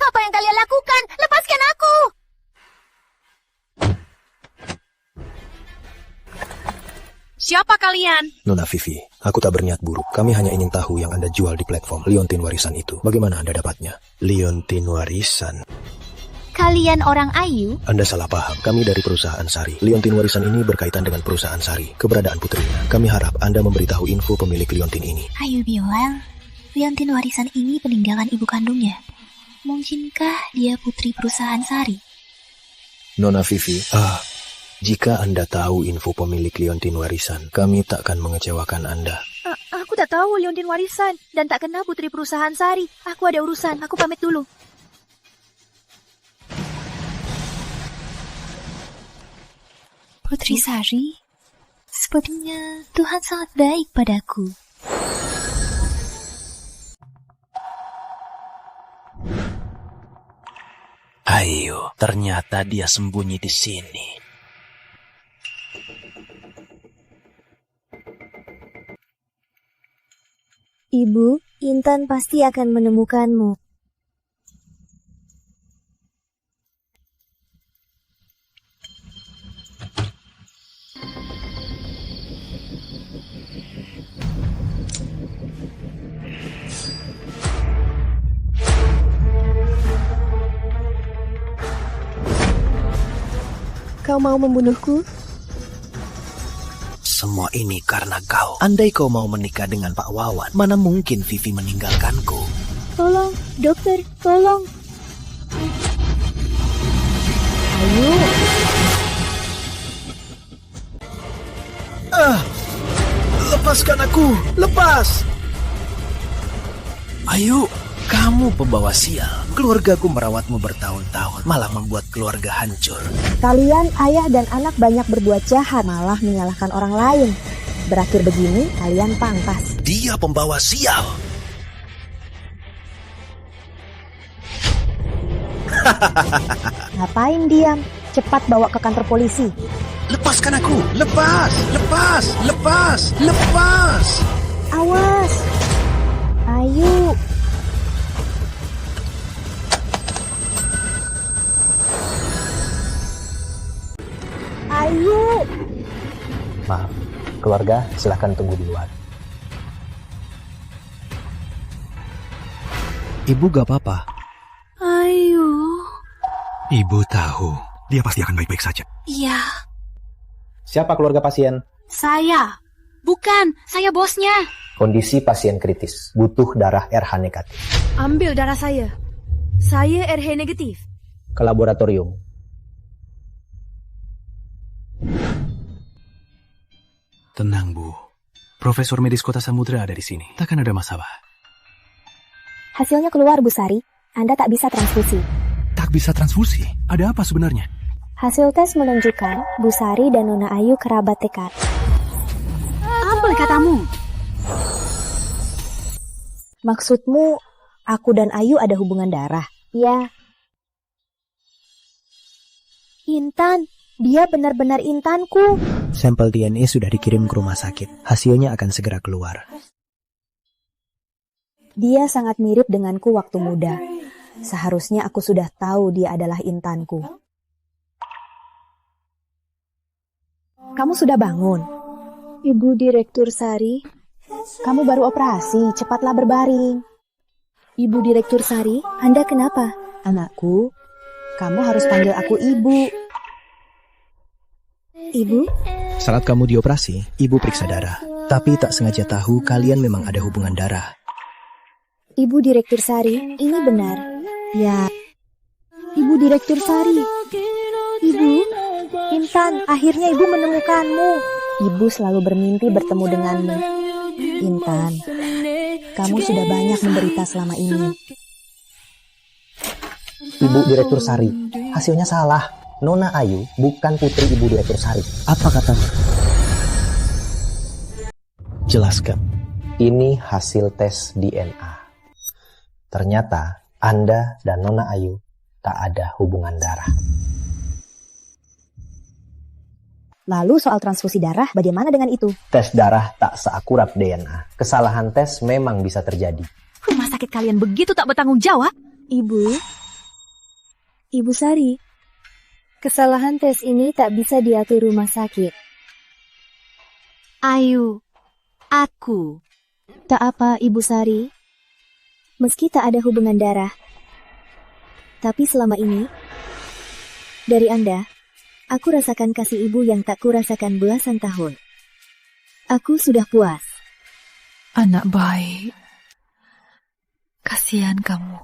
[SPEAKER 1] Apa yang kalian lakukan? Lepaskan aku!
[SPEAKER 10] Siapa kalian?
[SPEAKER 4] Nona Vivi, aku tak berniat buruk. Kami hanya ingin tahu yang Anda jual di platform liontin warisan itu. Bagaimana Anda dapatnya? Liontin warisan?
[SPEAKER 9] Kalian orang Ayu?
[SPEAKER 4] Anda salah paham. Kami dari perusahaan Sari. Liontin warisan ini berkaitan dengan perusahaan Sari, keberadaan putrinya. Kami harap Anda memberitahu info pemilik liontin ini.
[SPEAKER 9] Ayu bilang, liontin warisan ini peninggalan ibu kandungnya. Mungkinkah dia putri perusahaan Sari?
[SPEAKER 4] Nona Vivi, Jika Anda tahu info pemilik liontin warisan, kami tak akan mengecewakan Anda.
[SPEAKER 3] Aku tak tahu liontin warisan dan tak kenal putri perusahaan Sari. Aku ada urusan, aku pamit dulu.
[SPEAKER 9] Putri Sari, sepertinya Tuhan sangat baik padaku.
[SPEAKER 12] Ayo, ternyata dia sembunyi di sini.
[SPEAKER 7] Ibu, Intan pasti akan menemukanmu. Kau mau membunuhku?
[SPEAKER 4] Semua ini karena kau. Andai kau mau menikah dengan Pak Wawan, mana mungkin Vivi meninggalkanku?
[SPEAKER 7] Tolong, dokter, tolong. Ayo.
[SPEAKER 4] Lepaskan aku, lepas! Ayo, kamu pembawa sial. Keluargaku merawatmu bertahun-tahun, malah membuat keluarga hancur.
[SPEAKER 11] Kalian ayah dan anak banyak berbuat jahat, malah menyalahkan orang lain. Berakhir begini, kalian pangkas.
[SPEAKER 4] Dia pembawa sial.
[SPEAKER 11] Ngapain diam? Cepat bawa ke kantor polisi.
[SPEAKER 4] Lepaskan aku! Lepas! Lepas! Lepas! Lepas!
[SPEAKER 11] Awas! Ayo! Ayo!
[SPEAKER 6] Maaf, keluarga silahkan tunggu di luar.
[SPEAKER 4] Ibu gak apa-apa.
[SPEAKER 3] Ayo.
[SPEAKER 8] Ibu tahu, dia pasti akan baik-baik saja.
[SPEAKER 3] Iya.
[SPEAKER 6] Siapa keluarga pasien?
[SPEAKER 10] Saya. Bukan, saya bosnya.
[SPEAKER 6] Kondisi pasien kritis, butuh darah RH negatif.
[SPEAKER 3] Ambil darah saya. Saya RH negatif.
[SPEAKER 6] Ke laboratorium.
[SPEAKER 8] Tenang, Bu. Profesor medis Kota Samudra ada di sini. Takkan ada masalah.
[SPEAKER 7] Hasilnya keluar, Bu Sari. Anda tak bisa transfusi.
[SPEAKER 8] Tak bisa transfusi? Ada apa sebenarnya?
[SPEAKER 7] Hasil tes menunjukkan Bu Sari dan Nona Ayu kerabat dekat.
[SPEAKER 10] Apa katamu?
[SPEAKER 11] Maksudmu, aku dan Ayu ada hubungan darah?
[SPEAKER 7] Ya. Intan, dia benar-benar Intanku.
[SPEAKER 4] Sampel DNA sudah dikirim ke rumah sakit. Hasilnya akan segera keluar.
[SPEAKER 11] Dia sangat mirip denganku waktu muda. Seharusnya aku sudah tahu dia adalah Intanku. Kamu sudah bangun?
[SPEAKER 7] Ibu Direktur Sari.
[SPEAKER 11] Kamu baru operasi, cepatlah berbaring.
[SPEAKER 7] Ibu Direktur Sari, Anda kenapa?
[SPEAKER 11] Anakku, kamu harus panggil aku ibu.
[SPEAKER 7] Ibu?
[SPEAKER 4] Saat kamu dioperasi, ibu periksa darah. Tapi tak sengaja tahu kalian memang ada hubungan darah.
[SPEAKER 7] Ibu Direktur Sari, ini benar.
[SPEAKER 11] Ya.
[SPEAKER 7] Ibu Direktur Sari. Ibu?
[SPEAKER 11] Intan, akhirnya ibu menemukanmu. Ibu selalu bermimpi bertemu denganmu. Intan, kamu sudah banyak menderita selama ini.
[SPEAKER 6] Ibu Direktur Sari, hasilnya salah. Nona Ayu bukan putri Ibu Direktur Sari.
[SPEAKER 4] Apa katamu? Jelaskan.
[SPEAKER 6] Ini hasil tes DNA. Ternyata Anda dan Nona Ayu tak ada hubungan darah.
[SPEAKER 11] Lalu soal transfusi darah, bagaimana dengan itu?
[SPEAKER 6] Tes darah tak seakurat DNA. Kesalahan tes memang bisa terjadi.
[SPEAKER 10] Rumah sakit kalian begitu tak bertanggung jawab?
[SPEAKER 7] Ibu Sari, kesalahan tes ini tak bisa diatur rumah sakit.
[SPEAKER 9] Ayu, aku.
[SPEAKER 7] Tak apa, Ibu Sari. Meski tak ada hubungan darah, tapi selama ini, dari Anda, aku rasakan kasih ibu yang tak kurasakan belasan tahun. Aku sudah puas.
[SPEAKER 3] Anak baik. Kasihan kamu.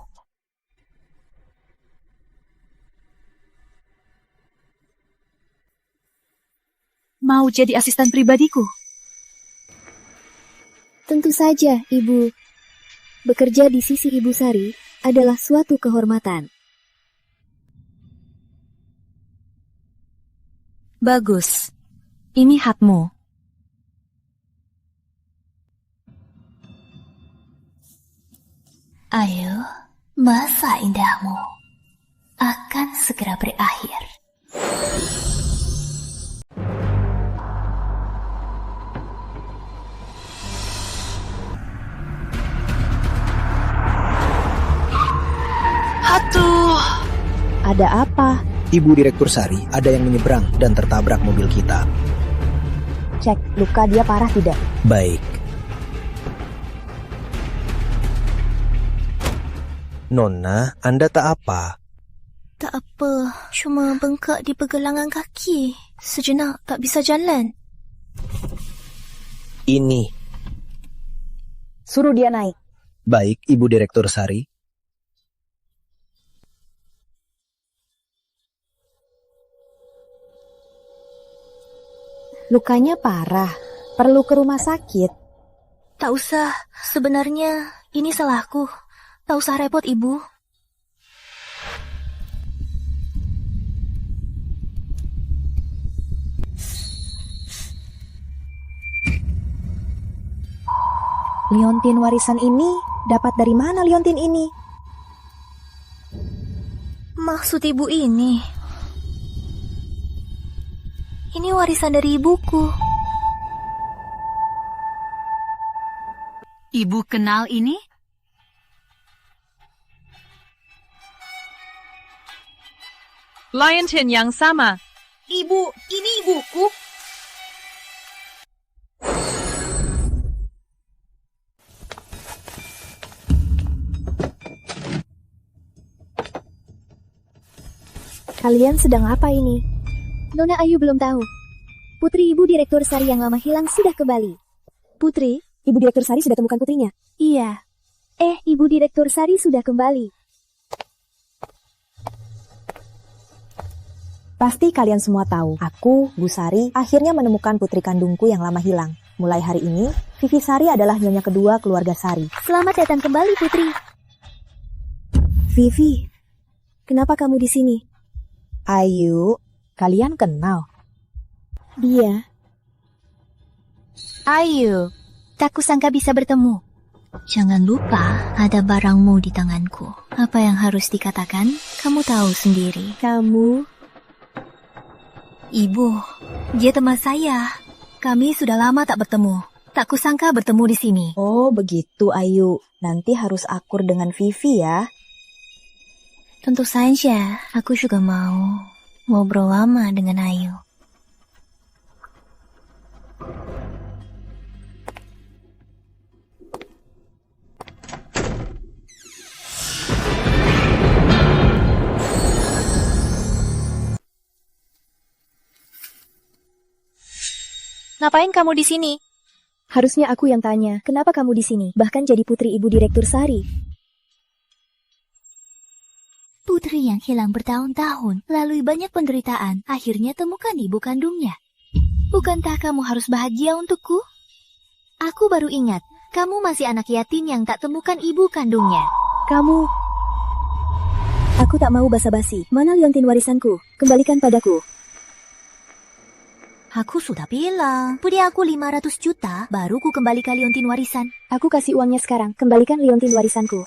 [SPEAKER 10] mau jadi asisten pribadiku?
[SPEAKER 2] Tentu saja, Ibu. Bekerja di sisi Ibu Sari adalah suatu kehormatan.
[SPEAKER 10] Bagus. Ini hakmu.
[SPEAKER 9] Ayo, masa indahmu akan segera berakhir.
[SPEAKER 10] Aduh.
[SPEAKER 11] Ada apa?
[SPEAKER 4] Ibu Direktur Sari ada yang menyeberang dan tertabrak mobil kita.
[SPEAKER 11] Cek, luka dia parah tidak?
[SPEAKER 4] Baik. Nona, Anda tak apa?
[SPEAKER 3] Tak apa, cuma bengkak di pergelangan kaki. Sejenak tak bisa jalan.
[SPEAKER 4] Ini.
[SPEAKER 11] Suruh dia naik.
[SPEAKER 4] Baik, Ibu Direktur Sari.
[SPEAKER 11] Lukanya parah. Perlu ke rumah sakit.
[SPEAKER 3] Tak usah, sebenarnya ini salahku. Tak usah repot, Ibu.
[SPEAKER 11] Liontin warisan ini, dapat dari mana liontin ini?
[SPEAKER 3] Maksud Ibu ini? Ini warisan dari ibuku.
[SPEAKER 10] Ibu kenal ini?
[SPEAKER 13] Liontin yang sama.
[SPEAKER 10] Ibu, ini ibuku.
[SPEAKER 7] Kalian sedang apa ini?
[SPEAKER 2] Nona Ayu belum tahu. Putri Ibu Direktur Sari yang lama hilang sudah kembali.
[SPEAKER 7] Putri? Ibu Direktur Sari sudah temukan putrinya?
[SPEAKER 2] Iya. Ibu Direktur Sari sudah kembali.
[SPEAKER 11] Pasti kalian semua tahu, aku, Bu Sari, akhirnya menemukan putri kandungku yang lama hilang. Mulai hari ini, Vivi Sari adalah nyonya kedua keluarga Sari.
[SPEAKER 2] Selamat datang kembali, Putri.
[SPEAKER 7] Vivi, kenapa kamu di sini?
[SPEAKER 11] Ayu, kalian kenal?
[SPEAKER 7] Dia.
[SPEAKER 9] Ayu, tak kusangka bisa bertemu. Jangan lupa ada barangmu di tanganku. Apa yang harus dikatakan, kamu tahu sendiri.
[SPEAKER 7] Kamu?
[SPEAKER 9] Ibu, dia teman saya. Kami sudah lama tak bertemu. Tak kusangka bertemu di sini.
[SPEAKER 11] Oh, begitu Ayu. Nanti harus akur dengan Vivi ya.
[SPEAKER 9] Tentu saja, aku juga mau ngobrol lama dengan Ayu.
[SPEAKER 3] Ngapain kamu di sini?
[SPEAKER 7] Harusnya aku yang tanya, kenapa kamu di sini? Bahkan jadi putri Ibu Direktur Sari.
[SPEAKER 9] Putri yang hilang bertahun-tahun, lalui banyak penderitaan, akhirnya temukan ibu kandungnya. Bukankah kamu harus bahagia untukku? Aku baru ingat, kamu masih anak yatim yang tak temukan ibu kandungnya.
[SPEAKER 7] Kamu... Aku tak mau basa-basi. Mana liontin warisanku? Kembalikan padaku.
[SPEAKER 9] Aku sudah bilang, beri aku 500 juta, baru ku kembalikan liontin warisan.
[SPEAKER 7] Aku kasih uangnya sekarang, kembalikan liontin warisanku.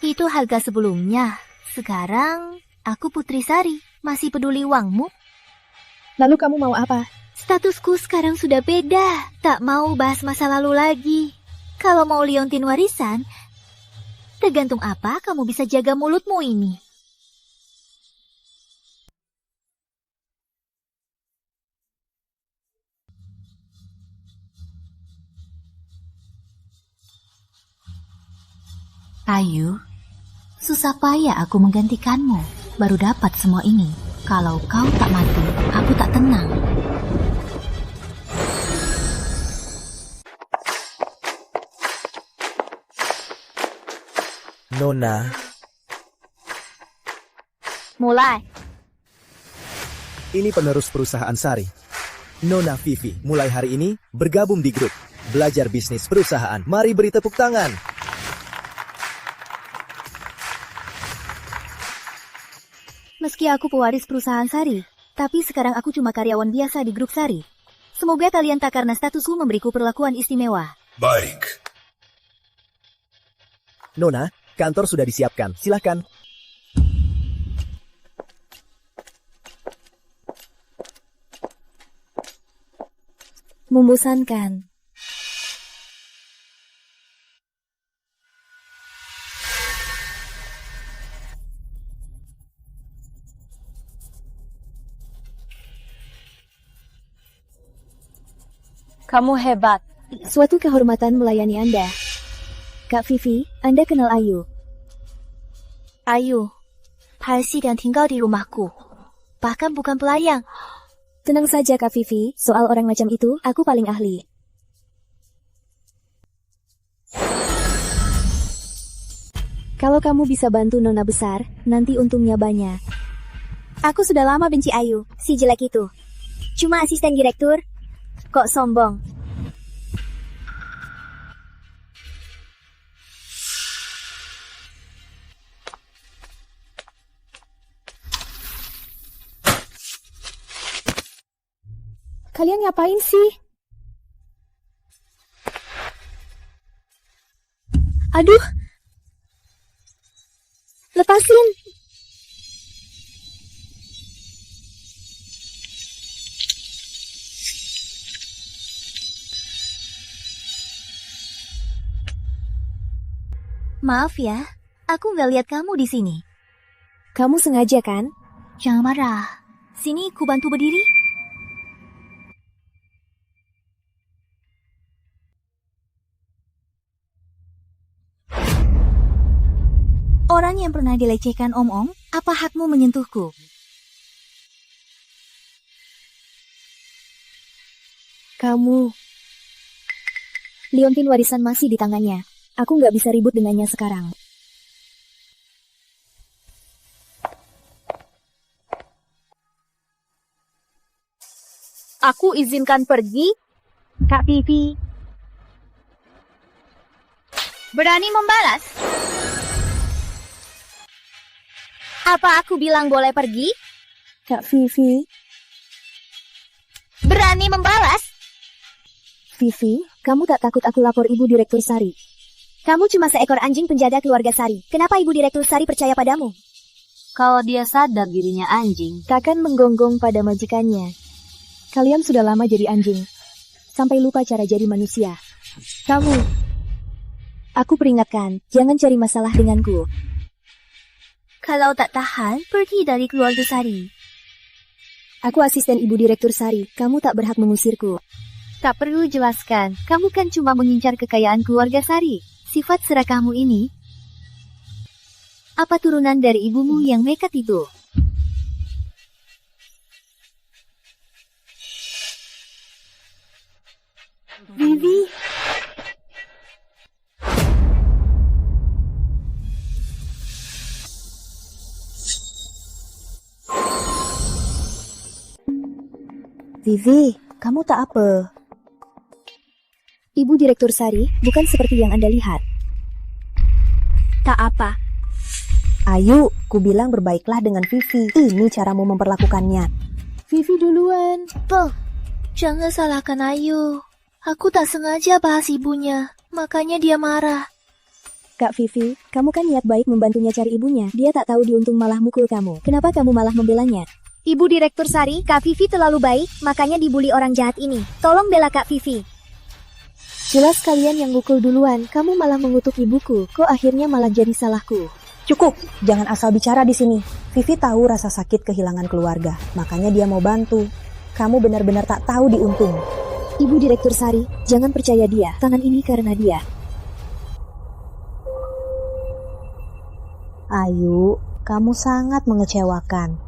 [SPEAKER 9] Itu harga sebelumnya. Sekarang, aku Putri Sari, masih peduli uangmu?
[SPEAKER 7] Lalu kamu mau apa?
[SPEAKER 9] Statusku sekarang sudah beda, tak mau bahas masa lalu lagi. Kalau mau liontin warisan, tergantung apa kamu bisa jaga mulutmu ini. Ayu, susah payah aku menggantikanmu. Baru dapat semua ini. Kalau kau tak mati, aku tak tenang.
[SPEAKER 4] Nona.
[SPEAKER 3] Mulai.
[SPEAKER 14] Ini penerus perusahaan Sari.
[SPEAKER 4] Nona Vivi, mulai hari ini bergabung di grup Belajar Bisnis Perusahaan. Mari beri tepuk tangan.
[SPEAKER 3] Meski aku pewaris perusahaan Sari, tapi sekarang aku cuma karyawan biasa di grup Sari. Semoga kalian tak karena statusku memberiku perlakuan istimewa.
[SPEAKER 13] Baik.
[SPEAKER 4] Nona, kantor sudah disiapkan. Silakan.
[SPEAKER 7] Membosankan.
[SPEAKER 11] Kamu hebat.
[SPEAKER 7] Suatu kehormatan melayani Anda. Kak Vivi, Anda kenal Ayu?
[SPEAKER 9] Ayu, Presiden tinggal di rumahku. Bahkan bukan pelayan.
[SPEAKER 7] Tenang saja Kak Vivi, soal orang macam itu, aku paling ahli. Kalau kamu bisa bantu Nona besar, nanti untungnya banyak.
[SPEAKER 9] Aku sudah lama benci Ayu, si jelek itu. Cuma asisten direktur. Kok sombong?
[SPEAKER 11] Kalian ngapain sih?
[SPEAKER 7] Aduh! Lepasin!
[SPEAKER 9] Maaf ya, aku nggak lihat kamu di sini.
[SPEAKER 7] Kamu sengaja kan?
[SPEAKER 9] Jangan marah. Sini, ku bantu berdiri. Orang yang pernah dilecehkan Om-Om, apa hakmu menyentuhku?
[SPEAKER 7] Kamu. Liontin warisan masih di tangannya. Aku nggak bisa ribut dengannya sekarang.
[SPEAKER 11] Aku izinkan pergi?
[SPEAKER 9] Kak Vivi. Berani membalas? Apa aku bilang boleh pergi?
[SPEAKER 7] Kak Vivi.
[SPEAKER 9] Berani membalas?
[SPEAKER 7] Vivi, kamu tak takut aku lapor Ibu Direktur Sari?
[SPEAKER 9] Kamu cuma seekor anjing penjaga keluarga Sari. Kenapa Ibu Direktur Sari percaya padamu?
[SPEAKER 10] Kalau dia sadar dirinya anjing,
[SPEAKER 7] takkan menggonggong pada majikannya. Kalian sudah lama jadi anjing, sampai lupa cara jadi manusia. Kamu, aku peringatkan, jangan cari masalah denganku.
[SPEAKER 9] Kalau tak tahan, pergi dari keluarga Sari.
[SPEAKER 7] Aku asisten Ibu Direktur Sari, kamu tak berhak mengusirku.
[SPEAKER 3] Tak perlu jelaskan, kamu kan cuma mengincar kekayaan keluarga Sari. Sifat serakahmu ini, apa turunan dari ibumu yang nekat itu?
[SPEAKER 7] Vivi. Vivi, kamu tak apa? Ibu Direktur Sari, bukan seperti yang Anda lihat.
[SPEAKER 9] Tak apa.
[SPEAKER 11] Ayu, ku bilang berbaiklah dengan Vivi. Ini caramu memperlakukannya.
[SPEAKER 7] Vivi duluan.
[SPEAKER 9] Jangan salahkan Ayu. Aku tak sengaja bahas ibunya, makanya dia marah.
[SPEAKER 7] Kak Vivi, kamu kan niat baik membantunya cari ibunya. Dia tak tahu diuntung malah mukul kamu. Kenapa kamu malah membelanya?
[SPEAKER 9] Ibu Direktur Sari, Kak Vivi terlalu baik, makanya dibully orang jahat ini. Tolong bela Kak Vivi.
[SPEAKER 7] Jelas kalian yang mukul duluan, kamu malah mengutuk ibuku. Kok akhirnya malah jadi salahku?
[SPEAKER 11] Cukup, jangan asal bicara di sini. Vivi tahu rasa sakit kehilangan keluarga, makanya dia mau bantu. Kamu benar-benar tak tahu diuntung.
[SPEAKER 7] Ibu Direktur Sari, jangan percaya dia. Tangan ini karena dia.
[SPEAKER 11] Ayu, kamu sangat mengecewakan.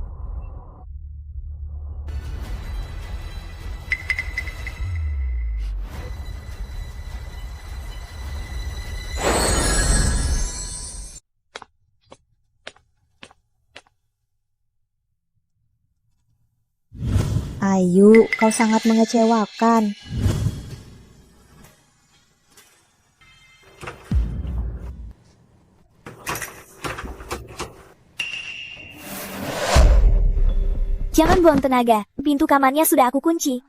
[SPEAKER 11] Ayu, kau sangat mengecewakan.
[SPEAKER 9] Jangan buang tenaga, pintu kamarnya sudah aku kunci.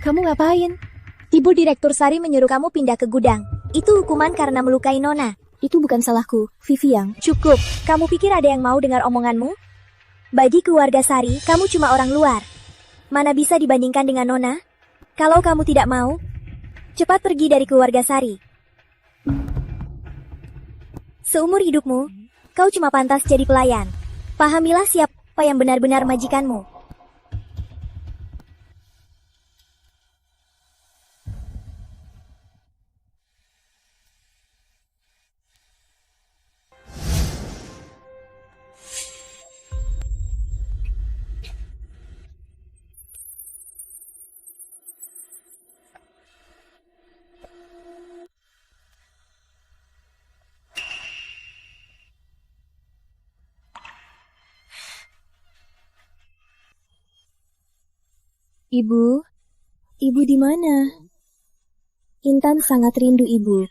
[SPEAKER 7] Kamu ngapain?
[SPEAKER 9] Ibu Direktur Sari menyuruh kamu pindah ke gudang. Itu hukuman karena melukai Nona.
[SPEAKER 7] Itu bukan salahku, Vivi yang.
[SPEAKER 9] Cukup, kamu pikir ada yang mau dengar omonganmu? Bagi keluarga Sari, kamu cuma orang luar. Mana bisa dibandingkan dengan Nona? Kalau kamu tidak mau, cepat pergi dari keluarga Sari. Seumur hidupmu, kau cuma pantas jadi pelayan. Pahamilah siapa yang benar-benar majikanmu.
[SPEAKER 7] Ibu di mana? Intan sangat rindu ibu.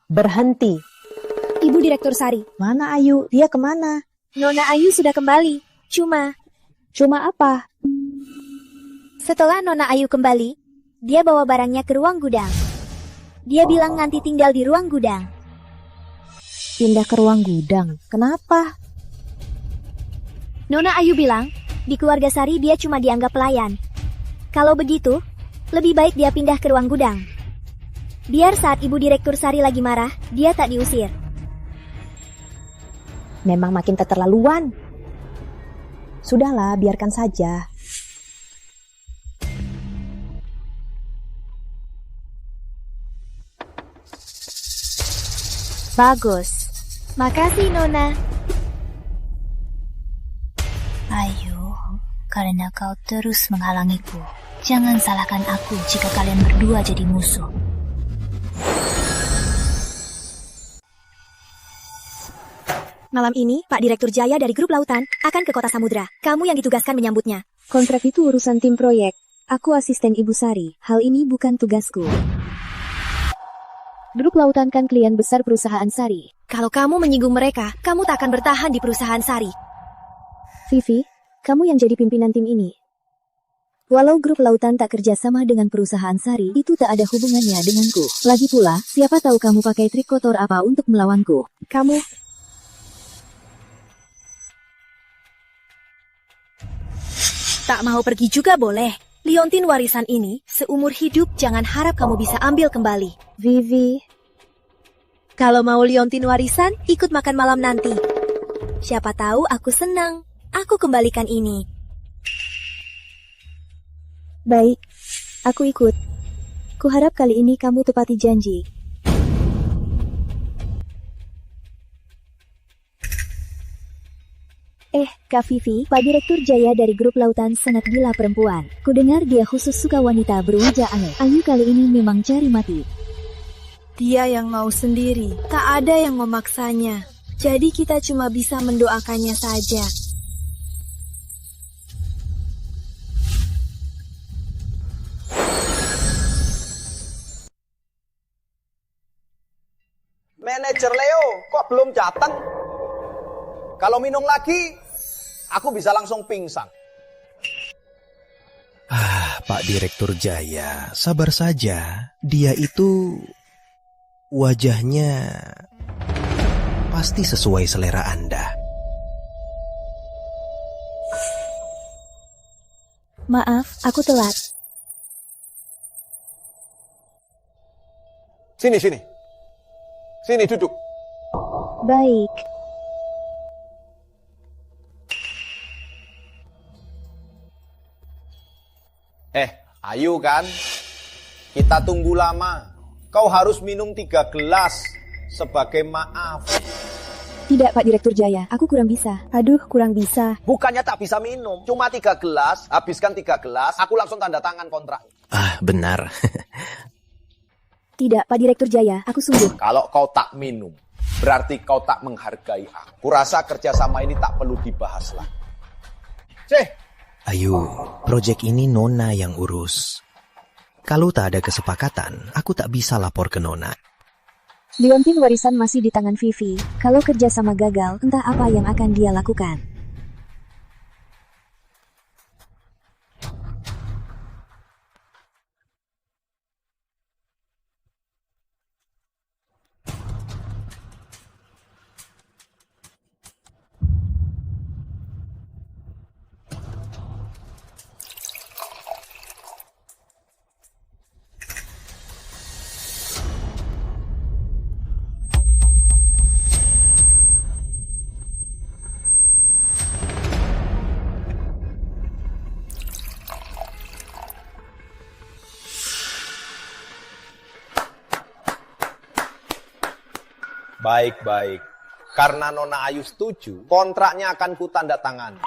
[SPEAKER 11] Berhenti.
[SPEAKER 9] Ibu Direktur Sari.
[SPEAKER 11] Mana Ayu? Dia kemana?
[SPEAKER 9] Nona Ayu sudah kembali. Cuma
[SPEAKER 11] apa?
[SPEAKER 9] Setelah Nona Ayu kembali, dia bawa barangnya ke ruang gudang. Dia bilang nanti tinggal di ruang gudang.
[SPEAKER 11] Pindah ke ruang gudang. Kenapa?
[SPEAKER 9] Nona Ayu bilang, di keluarga Sari dia cuma dianggap pelayan. Kalau begitu, lebih baik dia pindah ke ruang gudang. Biar saat Ibu Direktur Sari lagi marah, dia tak diusir.
[SPEAKER 11] Memang makin keterlaluan. Sudahlah, biarkan saja.
[SPEAKER 9] Bagus. Makasih, Nona.
[SPEAKER 10] Ayu, karena kau terus menghalangiku. Jangan salahkan aku jika kalian berdua jadi musuh.
[SPEAKER 9] Malam ini, Pak Direktur Jaya dari Grup Lautan akan ke Kota Samudra. Kamu yang ditugaskan menyambutnya.
[SPEAKER 2] Kontrak itu urusan tim proyek. Aku asisten Ibu Sari. Hal ini bukan tugasku. Grup Lautan kan klien besar perusahaan Sari.
[SPEAKER 9] Kalau kamu menyinggung mereka, kamu tak akan bertahan di perusahaan Sari.
[SPEAKER 2] Vivi, kamu yang jadi pimpinan tim ini. Walau Grup Lautan tak kerjasama dengan perusahaan Sari, itu tak ada hubungannya denganku. Lagi pula, siapa tahu kamu pakai trik kotor apa untuk melawanku.
[SPEAKER 9] Kamu... Tak mau pergi juga boleh. Liontin warisan ini, seumur hidup jangan harap kamu bisa ambil kembali.
[SPEAKER 2] Vivi.
[SPEAKER 9] Kalau mau liontin warisan, ikut makan malam nanti. Siapa tahu aku senang. Aku kembalikan ini.
[SPEAKER 7] Baik, aku ikut. Kuharap kali ini kamu tepati janji.
[SPEAKER 2] Kak Vivi, Pak Direktur Jaya dari Grup Lautan sangat gila perempuan. Kudengar dia khusus suka wanita berwajah aneh. Ayu kali ini memang cari mati.
[SPEAKER 13] Dia yang mau sendiri, tak ada yang memaksanya. Jadi kita cuma bisa mendoakannya saja.
[SPEAKER 14] Manajer Leo, kok belum datang? Kalau minum lagi, aku bisa langsung pingsan.
[SPEAKER 4] Pak Direktur Jaya, sabar saja. Dia itu wajahnya pasti sesuai selera Anda.
[SPEAKER 7] Maaf, aku telat.
[SPEAKER 14] Sini. Sini duduk.
[SPEAKER 7] Baik.
[SPEAKER 14] Ayu kan? Kita tunggu lama. Kau harus minum 3 gelas sebagai maaf.
[SPEAKER 2] Tidak, Pak Direktur Jaya. Aku kurang bisa.
[SPEAKER 7] Aduh, kurang bisa.
[SPEAKER 14] Bukannya tak bisa minum. Cuma 3 gelas. Habiskan 3 gelas. Aku langsung tanda tangan kontrak.
[SPEAKER 4] Benar.
[SPEAKER 2] Tidak, Pak Direktur Jaya. Aku sungguh.
[SPEAKER 14] Kalau kau tak minum, Berarti kau tak menghargai aku. Rasa kerjasama ini tak perlu dibahas lagi. Cih.
[SPEAKER 4] Ayo, proyek ini Nona yang urus. Kalau tak ada kesepakatan, aku tak bisa lapor ke Nona.
[SPEAKER 7] Liontin warisan masih di tangan Vivi. Kalau kerjasama gagal, entah apa yang akan dia lakukan.
[SPEAKER 14] Baik-baik. Karena Nona Ayu setuju, kontraknya akan kutanda tangan.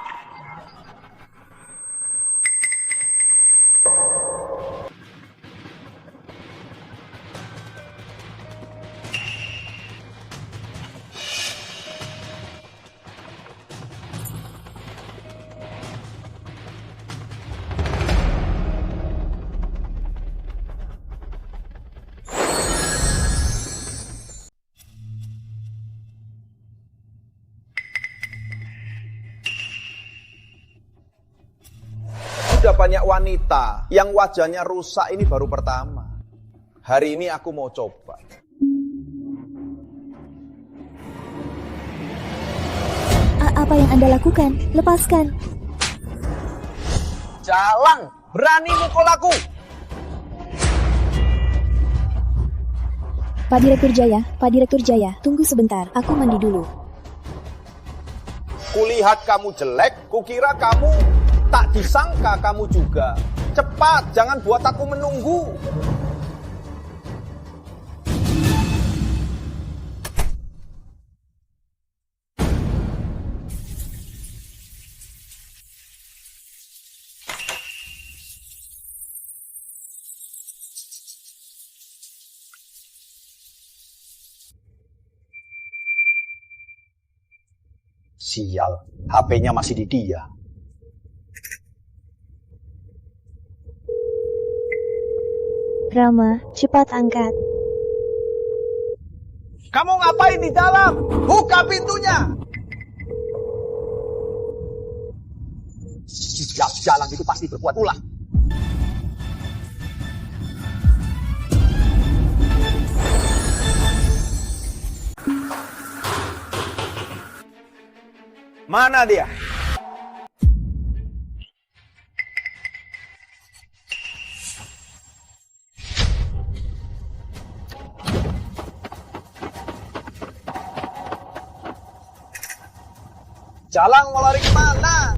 [SPEAKER 14] Sudah banyak wanita yang wajahnya rusak, ini baru pertama. Hari ini aku mau coba.
[SPEAKER 7] Apa yang Anda lakukan? Lepaskan.
[SPEAKER 14] Jalan, berani mukul aku.
[SPEAKER 7] Pak Direktur Jaya, tunggu sebentar, aku mandi dulu.
[SPEAKER 14] Kulihat kamu jelek, kukira kamu tak disangka kamu juga. Cepat, jangan buat aku menunggu. Sial, HP-nya masih di dia.
[SPEAKER 7] Rama, cepat angkat.
[SPEAKER 14] Kamu ngapain di dalam? Buka pintunya. Siap, jalan itu pasti berbuat ulah. Mana dia? Jalan mau lari kemana?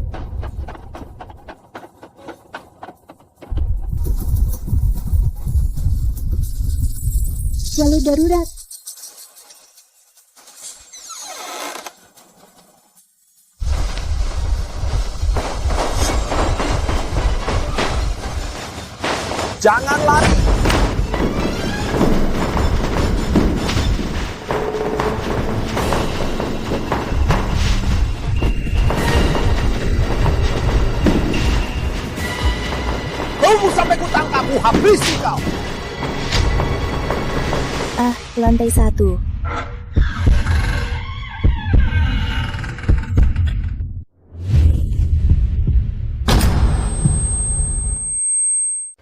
[SPEAKER 7] Jalur darurat.
[SPEAKER 14] Jangan lari. Tunggu sampai ku tangkap, ku habisi kau.
[SPEAKER 7] Lantai 1.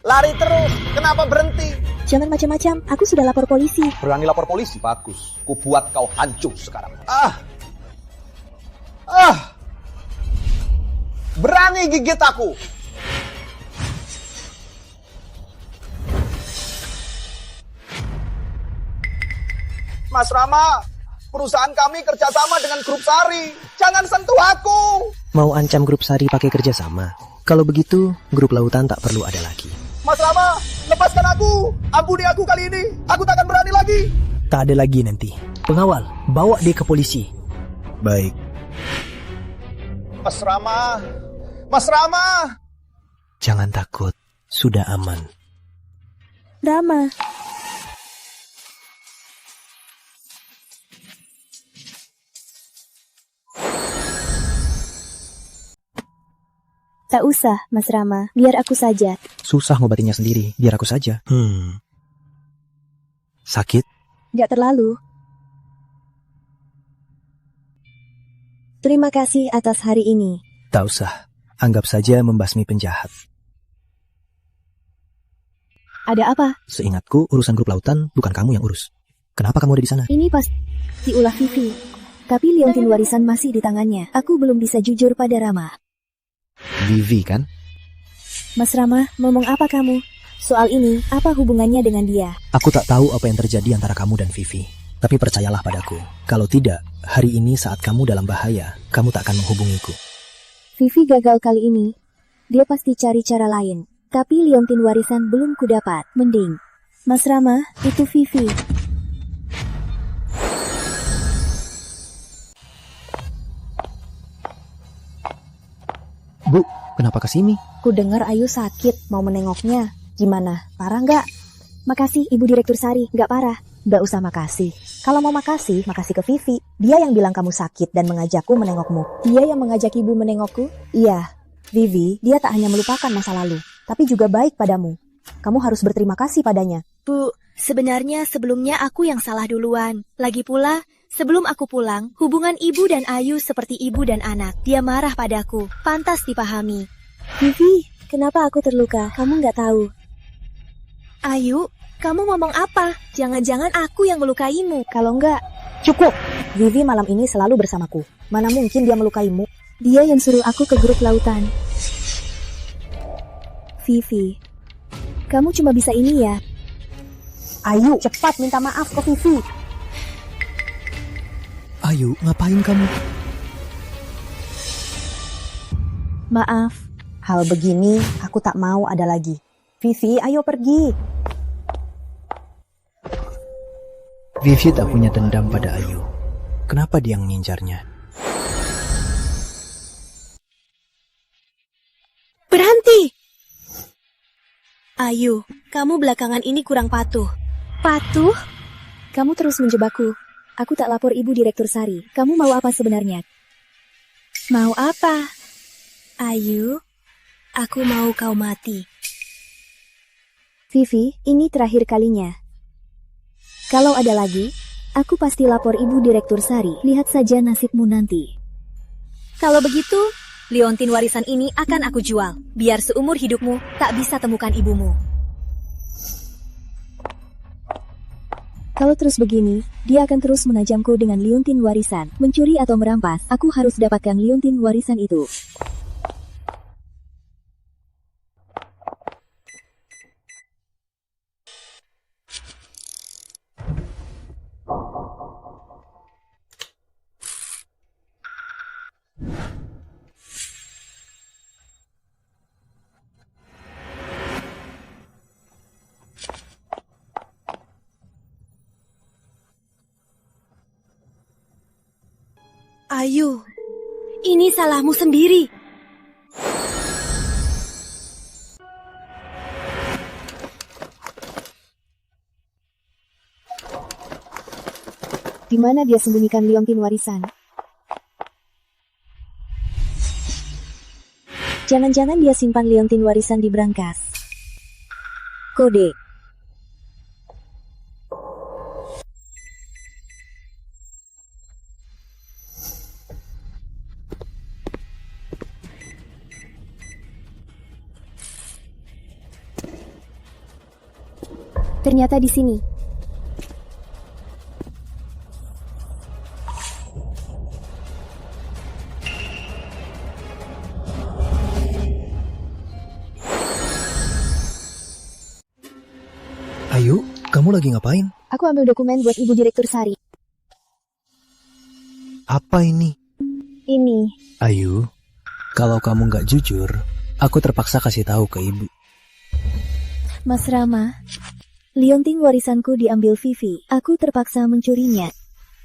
[SPEAKER 14] Lari terus, kenapa berhenti?
[SPEAKER 7] Jangan macam-macam, aku sudah lapor polisi.
[SPEAKER 14] Berani lapor polisi? Bagus, ku buat kau hancur sekarang. Berani gigit aku. Mas Rama, perusahaan kami kerjasama dengan Grup Sari. Jangan sentuh aku.
[SPEAKER 4] Mau ancam Grup Sari pakai kerjasama? Kalau begitu, grup lautan tak perlu ada lagi.
[SPEAKER 14] Mas Rama, lepaskan aku. Ampuni aku kali ini. Aku takkan berani lagi.
[SPEAKER 15] Tak ada lagi nanti. Pengawal, bawa dia ke polisi.
[SPEAKER 4] Baik.
[SPEAKER 14] Mas Rama. Mas Rama.
[SPEAKER 4] Jangan takut. Sudah aman.
[SPEAKER 7] Rama. Tak usah, Mas Rama. Biar aku saja.
[SPEAKER 4] Susah ngobatinnya sendiri, biar aku saja.
[SPEAKER 8] Sakit?
[SPEAKER 7] Nggak terlalu. Terima kasih atas hari ini.
[SPEAKER 4] Tak usah, anggap saja membasmi penjahat.
[SPEAKER 7] Ada apa?
[SPEAKER 4] Seingatku, urusan grup lautan bukan kamu yang urus. Kenapa kamu ada di sana?
[SPEAKER 7] Ini pasti ulah Vivi. Tapi liontin warisan masih di tangannya. Aku belum bisa jujur pada Rama.
[SPEAKER 4] Vivi kan?
[SPEAKER 7] Mas Rama, ngomong apa kamu? Soal ini, apa hubungannya dengan dia?
[SPEAKER 4] Aku tak tahu apa yang terjadi antara kamu dan Vivi. Tapi percayalah padaku, kalau tidak, hari ini saat kamu dalam bahaya, kamu tak akan menghubungiku.
[SPEAKER 7] Vivi gagal kali ini. Dia pasti cari cara lain. Tapi liontin warisan belum kudapat. Mending. Mas Rama, itu Vivi.
[SPEAKER 4] Bu, kenapa kesini?
[SPEAKER 11] Ku dengar Ayu sakit, mau menengoknya. Gimana? Parah nggak?
[SPEAKER 7] Makasih, Ibu Direktur Sari. Nggak parah.
[SPEAKER 11] Nggak usah makasih. Kalau mau makasih ke Vivi. Dia yang bilang kamu sakit dan mengajakku menengokmu.
[SPEAKER 7] Dia yang mengajak Ibu menengokku?
[SPEAKER 11] Iya. Vivi, dia tak hanya melupakan masa lalu, tapi juga baik padamu. Kamu harus berterima kasih padanya.
[SPEAKER 13] Bu, sebenarnya sebelumnya aku yang salah duluan. Lagi pula, sebelum aku pulang, hubungan Ibu dan Ayu seperti ibu dan anak. Dia marah padaku. Pantas dipahami.
[SPEAKER 7] Vivi, kenapa aku terluka? Kamu nggak tahu.
[SPEAKER 13] Ayu, kamu ngomong apa? Jangan-jangan aku yang melukaimu.
[SPEAKER 11] Kalau enggak, cukup. Vivi malam ini selalu bersamaku. Mana mungkin dia melukaimu?
[SPEAKER 7] Dia yang suruh aku ke grup lautan. Vivi, kamu cuma bisa ini ya?
[SPEAKER 11] Ayu, cepat minta maaf ke Vivi.
[SPEAKER 4] Ayu, ngapain kamu?
[SPEAKER 7] Maaf.
[SPEAKER 11] Hal begini aku tak mau ada lagi. Vivi, ayo pergi.
[SPEAKER 4] Vivi tak punya dendam pada Ayu. Kenapa dia mengincarnya?
[SPEAKER 13] Berhenti! Ayu, kamu belakangan ini kurang patuh.
[SPEAKER 7] Patuh? Kamu terus menjebakku. Aku tak lapor Ibu Direktur Sari. Kamu mau apa sebenarnya?
[SPEAKER 13] Mau apa? Ayu, aku mau kau mati.
[SPEAKER 7] Vivi, ini terakhir kalinya. Kalau ada lagi, aku pasti lapor Ibu Direktur Sari. Lihat saja nasibmu nanti.
[SPEAKER 3] Kalau begitu, liontin warisan ini akan aku jual. Biar seumur hidupmu tak bisa temukan ibumu.
[SPEAKER 2] Kalau terus begini, dia akan terus menajamku dengan liontin warisan. Mencuri atau merampas, aku harus dapatkan liontin warisan itu.
[SPEAKER 13] Ayu, ini salahmu sendiri.
[SPEAKER 2] Di mana dia sembunyikan liontin warisan? Jangan-jangan dia simpan liontin warisan di brankas. Kode.
[SPEAKER 7] Ternyata di sini.
[SPEAKER 4] Ayu, kamu lagi ngapain?
[SPEAKER 7] Aku ambil dokumen buat Ibu Direktur Sari.
[SPEAKER 4] Apa ini?
[SPEAKER 7] Ini.
[SPEAKER 4] Ayu, kalau kamu nggak jujur, aku terpaksa kasih tahu ke ibu.
[SPEAKER 7] Mas Rama, liontin warisanku diambil Vivi. Aku terpaksa mencurinya.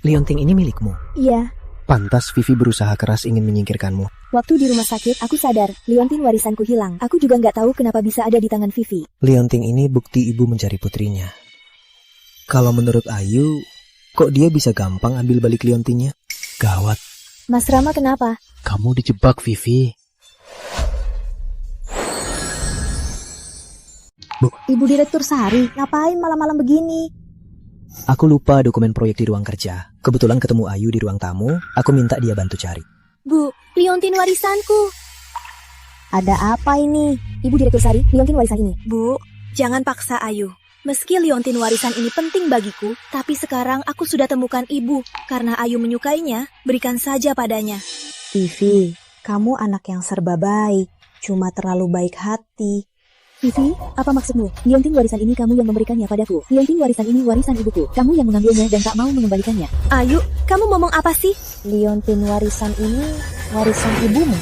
[SPEAKER 4] Liontin ini milikmu?
[SPEAKER 7] Iya.
[SPEAKER 4] Pantas Vivi berusaha keras ingin menyingkirkanmu.
[SPEAKER 7] Waktu di rumah sakit, aku sadar liontin warisanku hilang. Aku juga nggak tahu kenapa bisa ada di tangan Vivi.
[SPEAKER 4] Liontin ini bukti ibu mencari putrinya. Kalau menurut Ayu, kok dia bisa gampang ambil balik liontinnya? Gawat.
[SPEAKER 7] Mas Rama kenapa?
[SPEAKER 8] Kamu dijebak, Vivi.
[SPEAKER 11] Ibu Direktur Sari, ngapain malam-malam begini?
[SPEAKER 4] Aku lupa dokumen proyek di ruang kerja. Kebetulan ketemu Ayu di ruang tamu, aku minta dia bantu cari.
[SPEAKER 13] Bu, liontin warisanku.
[SPEAKER 11] Ada apa ini? Ibu Direktur Sari, liontin warisan ini.
[SPEAKER 13] Bu, jangan paksa Ayu. Meski liontin warisan ini penting bagiku, tapi sekarang aku sudah temukan ibu. Karena Ayu menyukainya, berikan saja padanya.
[SPEAKER 11] Vivi, kamu anak yang serba baik, cuma terlalu baik hati.
[SPEAKER 2] Vivi, apa maksudmu? Liontin warisan ini kamu yang memberikannya padaku. Liontin warisan ini warisan ibuku. Kamu yang mengambilnya dan tak mau mengembalikannya.
[SPEAKER 13] Ayu, kamu ngomong apa sih?
[SPEAKER 11] Liontin warisan ini warisan ibumu.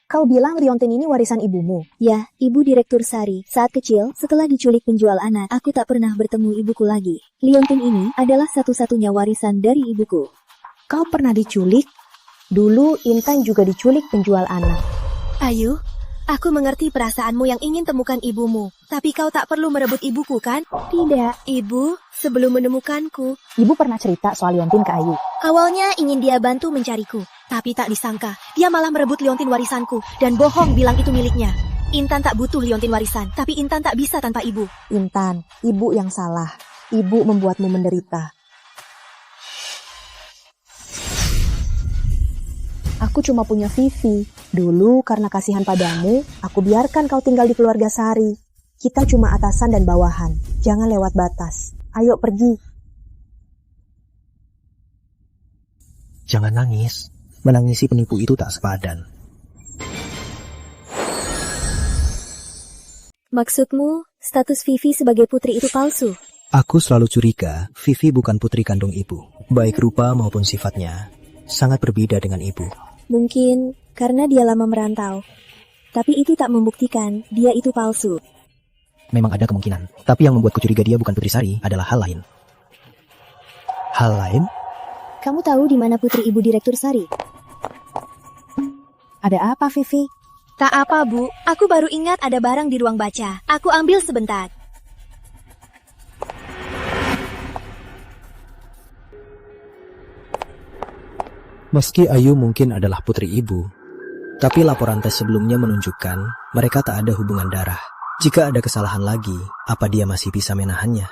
[SPEAKER 11] Kau bilang liontin ini warisan ibumu?
[SPEAKER 2] Ya, Ibu Direktur Sari. Saat kecil, setelah diculik penjual anak, aku tak pernah bertemu ibuku lagi. Liontin ini adalah satu-satunya warisan dari ibuku.
[SPEAKER 11] Kau pernah diculik? Dulu Intan juga diculik penjual anak.
[SPEAKER 13] Ayu, aku mengerti perasaanmu yang ingin temukan ibumu. Tapi kau tak perlu merebut ibuku, kan?
[SPEAKER 11] Tidak.
[SPEAKER 13] Ibu, sebelum menemukanku,
[SPEAKER 11] Ibu pernah cerita soal liontin ke Ayu.
[SPEAKER 13] awalnya ingin dia bantu mencariku. Tapi tak disangka, dia malah merebut liontin warisanku. Dan bohong bilang itu miliknya. Intan tak butuh liontin warisan, tapi Intan tak bisa tanpa ibu.
[SPEAKER 11] Intan, ibu yang salah. Ibu membuatmu menderita. Aku cuma punya Vivi. Dulu karena kasihan padamu, aku biarkan kau tinggal di keluarga Sari. Kita cuma atasan dan bawahan. Jangan lewat batas. Ayo pergi.
[SPEAKER 4] Jangan nangis. Menangisi penipu itu tak sepadan.
[SPEAKER 3] Maksudmu, status Vivi sebagai putri itu palsu?
[SPEAKER 4] Aku selalu curiga Vivi bukan putri kandung ibu. Baik rupa maupun sifatnya sangat berbeda dengan ibu.
[SPEAKER 3] Mungkin karena dia lama merantau. Tapi itu tak membuktikan dia itu palsu.
[SPEAKER 4] Memang ada kemungkinan. Tapi yang membuatku curiga dia bukan Putri Sari adalah hal lain. Hal lain?
[SPEAKER 3] Kamu tahu di mana putri Ibu Direktur Sari?
[SPEAKER 11] Ada apa, Vivi?
[SPEAKER 13] Tak apa, Bu. Aku baru ingat ada barang di ruang baca. Aku ambil sebentar.
[SPEAKER 4] Meski Ayu mungkin adalah putri ibu, tapi laporan tes sebelumnya menunjukkan mereka tak ada hubungan darah. Jika ada kesalahan lagi, apa dia masih bisa menahannya?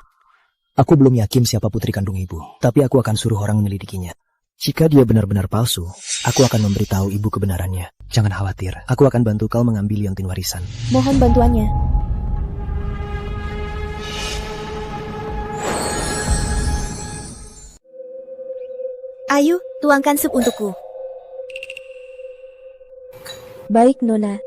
[SPEAKER 4] Aku belum yakin siapa putri kandung ibu, tapi aku akan suruh orang menyelidikinya. Jika dia benar-benar palsu, aku akan memberitahu ibu kebenarannya. Jangan khawatir, aku akan bantu kau mengambil liontin warisan.
[SPEAKER 3] Mohon bantuannya.
[SPEAKER 13] Ayu, tuangkan sup untukku.
[SPEAKER 3] Baik, Nona.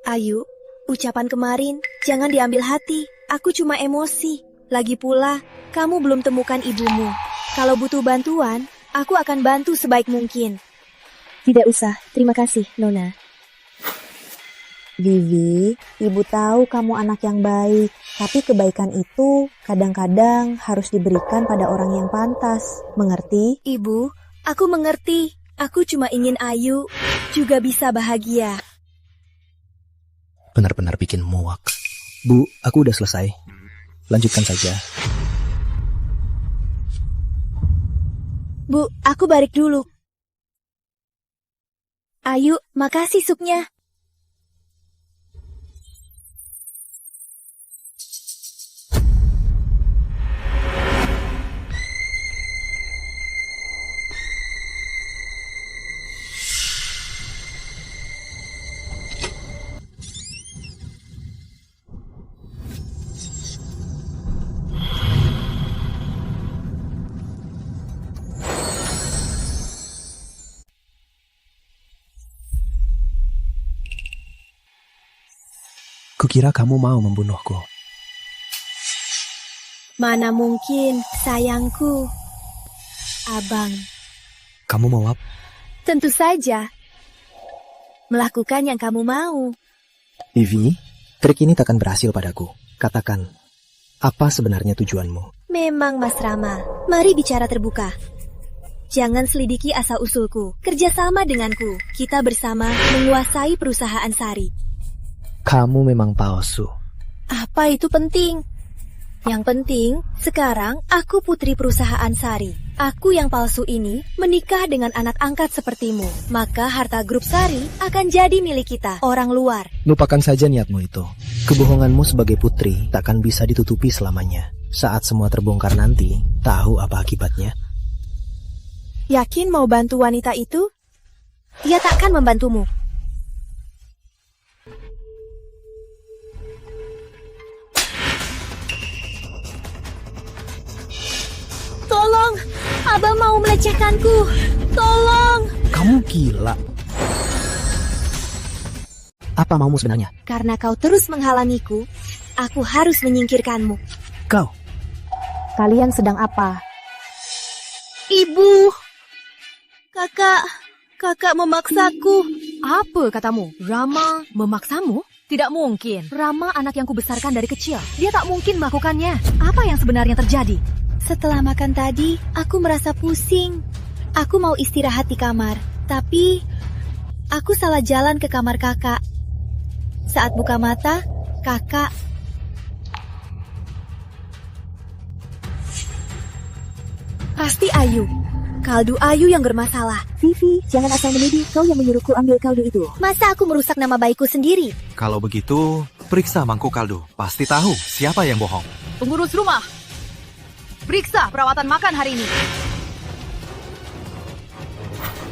[SPEAKER 13] Ayu, ucapan kemarin jangan diambil hati. Aku cuma emosi. Lagi pula, kamu belum temukan ibumu. Kalau butuh bantuan, aku akan bantu sebaik mungkin.
[SPEAKER 3] Tidak usah, terima kasih, Nona.
[SPEAKER 11] Vivi, ibu tahu kamu anak yang baik, tapi kebaikan itu kadang-kadang harus diberikan pada orang yang pantas. Mengerti?
[SPEAKER 13] Ibu, aku mengerti. Aku cuma ingin Ayu juga bisa bahagia.
[SPEAKER 4] Benar-benar bikin muak. Bu, aku udah selesai. Lanjutkan saja.
[SPEAKER 13] Bu, aku balik dulu. Ayu, makasih supnya.
[SPEAKER 4] Kukira kamu mau membunuhku.
[SPEAKER 13] Mana mungkin, sayangku. Abang.
[SPEAKER 4] Kamu mau apa?
[SPEAKER 13] Tentu saja. Melakukan yang kamu mau.
[SPEAKER 4] Vivi, trik ini takkan berhasil padaku. Katakan, apa sebenarnya tujuanmu?
[SPEAKER 13] Memang, Mas Rama. Mari bicara terbuka. Jangan selidiki asal-usulku. Kerjasama denganku. Kita bersama menguasai perusahaan Sari.
[SPEAKER 4] Kamu memang palsu.
[SPEAKER 13] Apa itu penting? Yang penting, sekarang aku putri perusahaan Sari. Aku yang palsu ini menikah dengan anak angkat sepertimu. Maka harta grup Sari akan jadi milik kita, orang luar.
[SPEAKER 4] Lupakan saja niatmu itu. Kebohonganmu sebagai putri takkan bisa ditutupi selamanya. Saat semua terbongkar nanti, tahu apa akibatnya?
[SPEAKER 13] Yakin mau bantu wanita itu? Dia takkan membantumu. Tolong, Abah mau melecehkanku. Tolong.
[SPEAKER 15] Kamu gila. Apa maumu sebenarnya?
[SPEAKER 13] Karena kau terus menghalangiku, aku harus menyingkirkanmu.
[SPEAKER 15] Kau.
[SPEAKER 11] Kalian sedang apa?
[SPEAKER 13] Ibu. Kakak memaksaku.
[SPEAKER 3] Apa katamu? Rama memaksamu? Tidak mungkin. Rama anak yang kubesarkan dari kecil. Dia tak mungkin melakukannya. Apa yang sebenarnya terjadi?
[SPEAKER 13] Setelah makan tadi, aku merasa pusing. Aku mau istirahat di kamar, tapi aku salah jalan ke kamar kakak. Saat buka mata, kakak... Pasti Ayu. Kaldu Ayu yang bermasalah.
[SPEAKER 2] Vivi, jangan asal menuduh. Kau yang menyuruhku ambil kaldu itu.
[SPEAKER 13] Masa aku merusak nama baikku sendiri?
[SPEAKER 8] Kalau begitu, periksa mangkuk kaldu. Pasti tahu siapa yang bohong.
[SPEAKER 3] Pengurus rumah, periksa perawatan makan hari ini.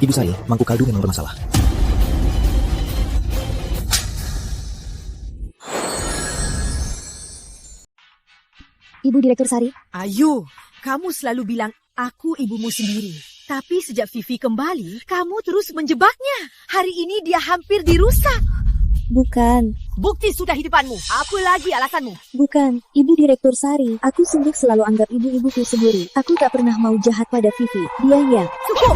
[SPEAKER 4] Ibu Sari, mangkuk kaldu memang bermasalah.
[SPEAKER 2] Ibu Direktur Sari.
[SPEAKER 3] Ayu, kamu selalu bilang aku ibumu sendiri. Tapi sejak Vivi kembali, kamu terus menjebaknya. Hari ini dia hampir dirusak.
[SPEAKER 2] Bukan.
[SPEAKER 3] Bukti sudah di depanmu. Apa lagi alasanmu?
[SPEAKER 2] Bukan. Ibu Direktur Sari. Aku sungguh selalu anggap ibu-ibuku sendiri. Aku tak pernah mau jahat pada Vivi. Dia.
[SPEAKER 3] Cukup!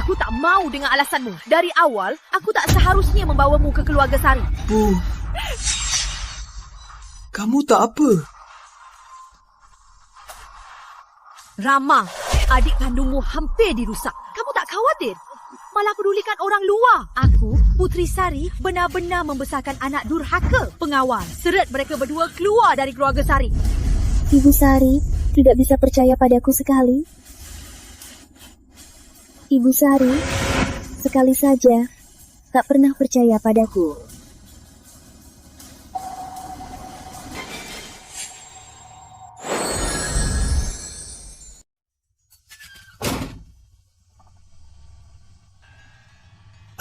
[SPEAKER 3] Aku tak mau dengan alasanmu. Dari awal, aku tak seharusnya membawamu ke keluarga Sari.
[SPEAKER 16] Bu, kamu tak apa?
[SPEAKER 3] Rama, adik kandungmu hampir dirusak. Kamu tak khawatir? Malah pedulikan orang luar. Aku, Putri Sari, benar-benar membesarkan anak durhaka. Pengawal, seret mereka berdua keluar dari keluarga Sari.
[SPEAKER 2] Ibu Sari, tidak bisa percaya padaku sekali. Ibu Sari, sekali saja, tak pernah percaya padaku.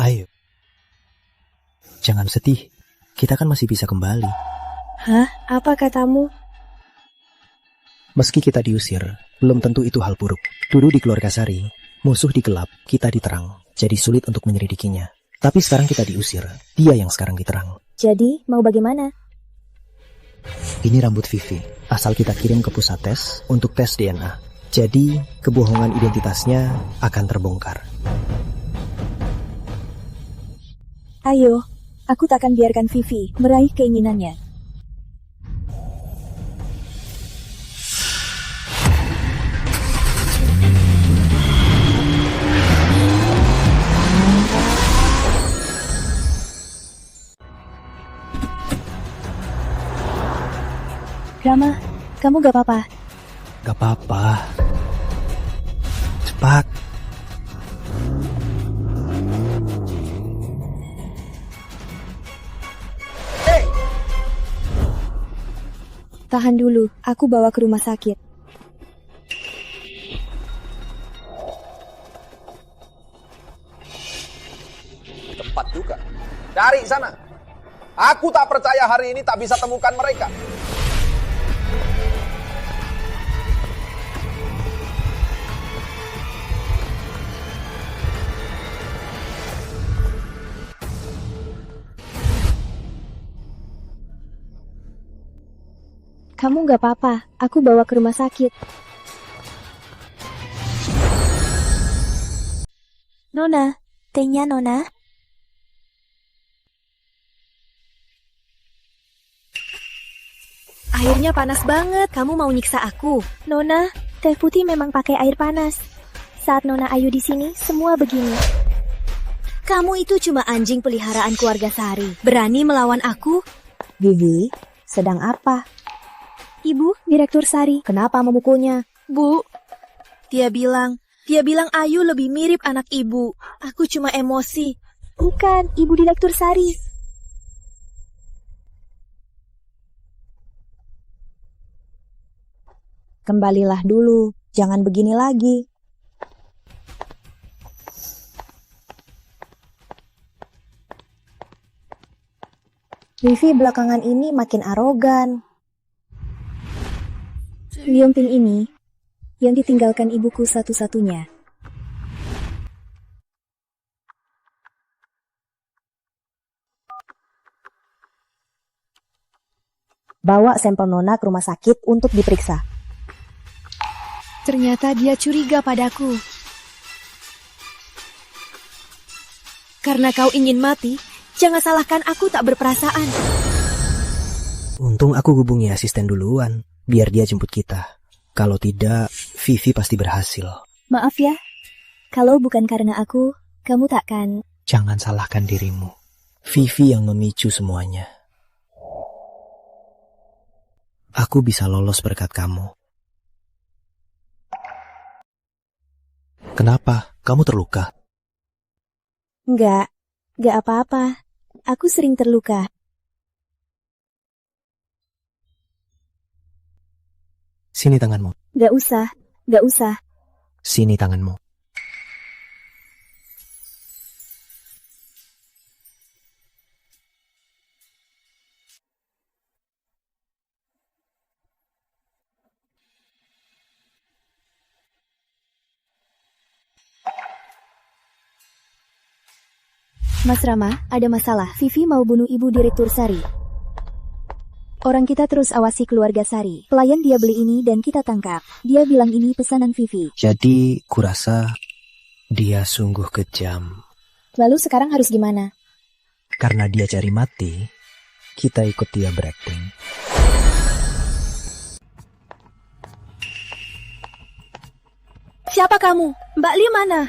[SPEAKER 4] Ayo. Jangan sedih. Kita kan masih bisa kembali.
[SPEAKER 11] Hah? Apa katamu?
[SPEAKER 4] Meski kita diusir, belum tentu itu hal buruk. Dulu di keluarga Sari, musuh di gelap, kita di terang. Jadi sulit untuk menyelidikinya. Tapi sekarang kita diusir. Dia yang sekarang diterang.
[SPEAKER 7] Jadi, mau bagaimana?
[SPEAKER 4] Ini rambut Vivi. Asal kita kirim ke pusat tes untuk tes DNA. Jadi, kebohongan identitasnya akan terbongkar.
[SPEAKER 2] Ayo, aku tak akan biarkan Vivi meraih keinginannya. Rama, kamu gak apa-apa?
[SPEAKER 4] Gak apa-apa. Cepat.
[SPEAKER 2] Tahan dulu, aku bawa ke rumah sakit.
[SPEAKER 14] Cepat juga. Cari sana. Aku tak percaya hari ini tak bisa temukan mereka.
[SPEAKER 2] Kamu gak apa-apa, aku bawa ke rumah sakit.
[SPEAKER 9] Nona, tehnya Nona.
[SPEAKER 13] Airnya panas banget, kamu mau nyiksa aku.
[SPEAKER 7] Nona, teh putih memang pakai air panas. Saat Nona Ayu di sini, semua begini.
[SPEAKER 13] Kamu itu cuma anjing peliharaan keluarga Sari. Berani melawan aku?
[SPEAKER 11] Vivi, sedang apa?
[SPEAKER 7] Ibu, Direktur Sari.
[SPEAKER 11] Kenapa memukulnya?
[SPEAKER 3] Bu,
[SPEAKER 13] Dia bilang Ayu lebih mirip anak ibu. Aku cuma emosi.
[SPEAKER 7] Bukan, Ibu Direktur Sari.
[SPEAKER 11] Kembalilah dulu, jangan begini lagi. Vivi belakangan ini makin arogan.
[SPEAKER 7] Lionping ini yang ditinggalkan ibuku satu-satunya.
[SPEAKER 11] Bawa sampel Nona ke rumah sakit untuk diperiksa.
[SPEAKER 13] Ternyata dia curiga padaku. Karena kau ingin mati, jangan salahkan aku tak berperasaan.
[SPEAKER 4] Untung aku hubungi asisten duluan, biar dia jemput kita. Kalau tidak, Vivi pasti berhasil.
[SPEAKER 7] Maaf ya, kalau bukan karena aku, kamu takkan...
[SPEAKER 4] Jangan salahkan dirimu. Vivi yang memicu semuanya. Aku bisa lolos berkat kamu.
[SPEAKER 8] Kenapa? Kamu terluka?
[SPEAKER 7] Enggak apa-apa. Aku sering terluka.
[SPEAKER 4] Sini tanganmu.
[SPEAKER 7] Gak usah.
[SPEAKER 4] Sini tanganmu.
[SPEAKER 7] Mas Rama, ada masalah. Vivi mau bunuh Ibu Direktur Sari. Orang kita terus awasi keluarga Sari. Pelayan dia beli ini dan kita tangkap. Dia bilang ini pesanan Vivi.
[SPEAKER 4] Jadi, kurasa dia sungguh kejam.
[SPEAKER 7] Lalu sekarang harus gimana?
[SPEAKER 4] Karena dia cari mati, kita ikut dia berakting.
[SPEAKER 13] Siapa kamu? Mbak Liam mana?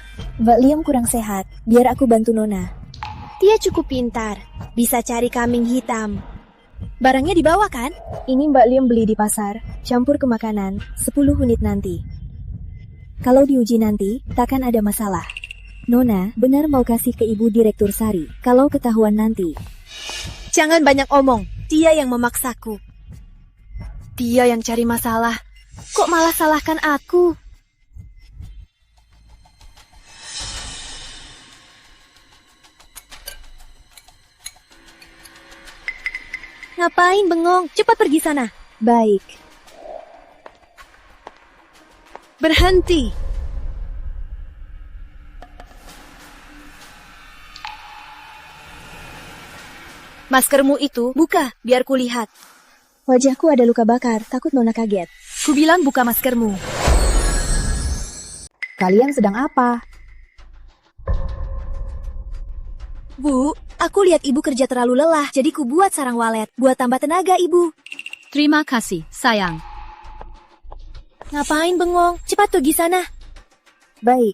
[SPEAKER 7] Mbak Liam kurang sehat. Biar aku bantu Nona.
[SPEAKER 13] Dia cukup pintar. Bisa cari kambing hitam. Barangnya dibawa kan?
[SPEAKER 7] Ini Mbak Liam beli di pasar. Campur ke makanan. 10 unit nanti. Kalau diuji nanti, takkan ada masalah. Nona, benar mau kasih ke Ibu Direktur Sari. Kalau ketahuan nanti.
[SPEAKER 13] Jangan banyak omong. Dia yang memaksaku. Dia yang cari masalah. Kok malah salahkan aku? Ngapain bengong? Cepat pergi sana.
[SPEAKER 7] Baik.
[SPEAKER 13] Berhenti. Maskermu itu buka, biar kulihat.
[SPEAKER 7] Wajahku ada luka bakar, takut Nona kaget.
[SPEAKER 13] Kubilang buka maskermu.
[SPEAKER 11] Kalian sedang apa?
[SPEAKER 13] Bu, aku lihat ibu kerja terlalu lelah, jadi ku buat sarang walet. Buat tambah tenaga, ibu.
[SPEAKER 3] Terima kasih, sayang.
[SPEAKER 13] Ngapain bengong? Cepat pergi sana.
[SPEAKER 7] Baik.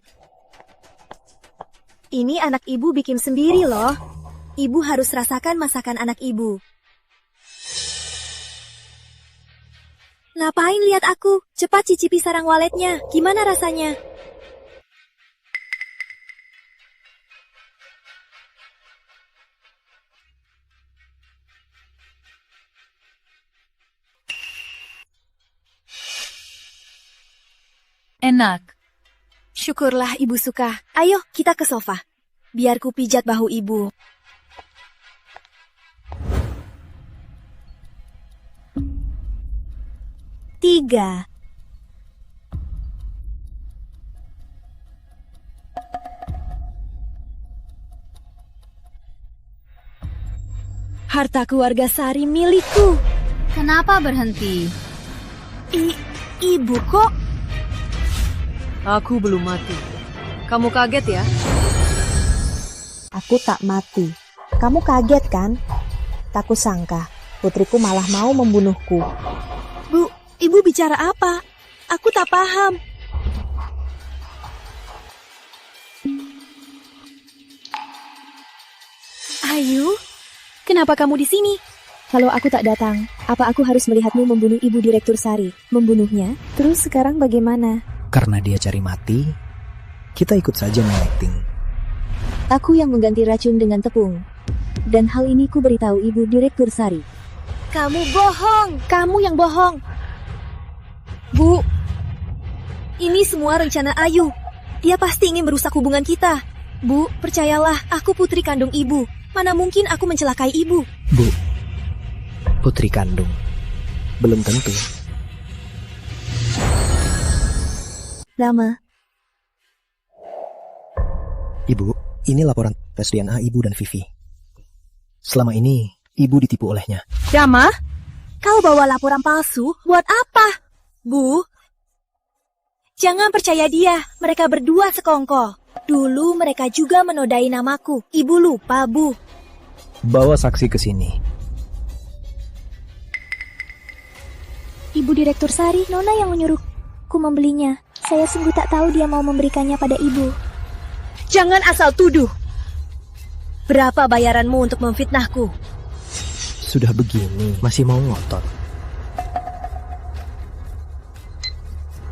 [SPEAKER 13] Ini anak ibu bikin sendiri loh. Ibu harus rasakan masakan anak ibu. Ngapain lihat aku? Cepat cicipi sarang waletnya. Gimana rasanya?
[SPEAKER 3] Enak.
[SPEAKER 13] Syukurlah ibu suka. Ayo, kita ke sofa. Biar ku pijat bahu ibu. Tiga. Harta keluarga Sari milikku.
[SPEAKER 3] Kenapa berhenti?
[SPEAKER 13] Ibu kok?
[SPEAKER 3] Aku belum mati. Kamu kaget ya?
[SPEAKER 11] Aku tak mati. Kamu kaget kan? Tak kusangka, putriku malah mau membunuhku.
[SPEAKER 13] Bu, ibu bicara apa? Aku tak paham. Ayu, kenapa kamu di sini?
[SPEAKER 7] Kalau aku tak datang, apa aku harus melihatmu membunuh Ibu Direktur Sari? Membunuhnya? Terus sekarang bagaimana?
[SPEAKER 4] Karena dia cari mati, kita ikut saja mengacting.
[SPEAKER 2] Aku yang mengganti racun dengan tepung. Dan hal ini ku beritahu Ibu Direktur Sari.
[SPEAKER 13] Kamu bohong! Kamu yang bohong! Bu, ini semua rencana Ayu. Dia pasti ingin merusak hubungan kita. Bu, percayalah, aku putri kandung Ibu. Mana mungkin aku mencelakai Ibu?
[SPEAKER 4] Bu, putri kandung. Belum tentu.
[SPEAKER 7] Rama.
[SPEAKER 4] Ibu, ini laporan tes DNA Ibu dan Vivi. Selama ini, Ibu ditipu olehnya.
[SPEAKER 13] Rama, kau bawa laporan palsu? Buat apa? Bu, jangan percaya dia. Mereka berdua sekongkol. Dulu mereka juga menodai namaku. Ibu lupa, Bu.
[SPEAKER 4] Bawa saksi ke sini.
[SPEAKER 7] Ibu Direktur Sari, Nona yang menyuruhku membelinya. Saya sungguh tak tahu dia mau memberikannya pada Ibu.
[SPEAKER 13] Jangan asal tuduh. Berapa bayaranmu untuk memfitnahku?
[SPEAKER 4] Sudah begini, masih mau ngotot.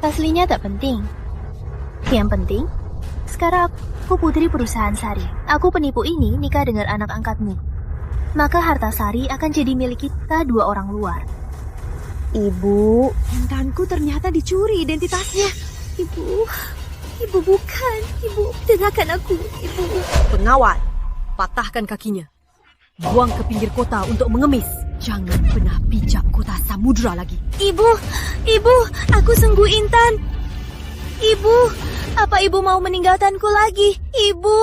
[SPEAKER 10] Aslinya tak penting. Yang penting, sekarang aku putri perusahaan Sari. Aku penipu ini nikah dengan anak angkatmu. Maka harta Sari akan jadi milik kita dua orang luar.
[SPEAKER 11] Ibu,
[SPEAKER 3] Intanku ternyata dicuri identitasnya.
[SPEAKER 13] Ibu bukan. Ibu, dengarkan aku. Ibu.
[SPEAKER 3] Pengawal, patahkan kakinya. Buang ke pinggir kota untuk mengemis. Jangan pernah pijak kota Samudra lagi.
[SPEAKER 13] Ibu, aku sungguh Intan. Ibu, apa Ibu mau meninggalkanku lagi? Ibu.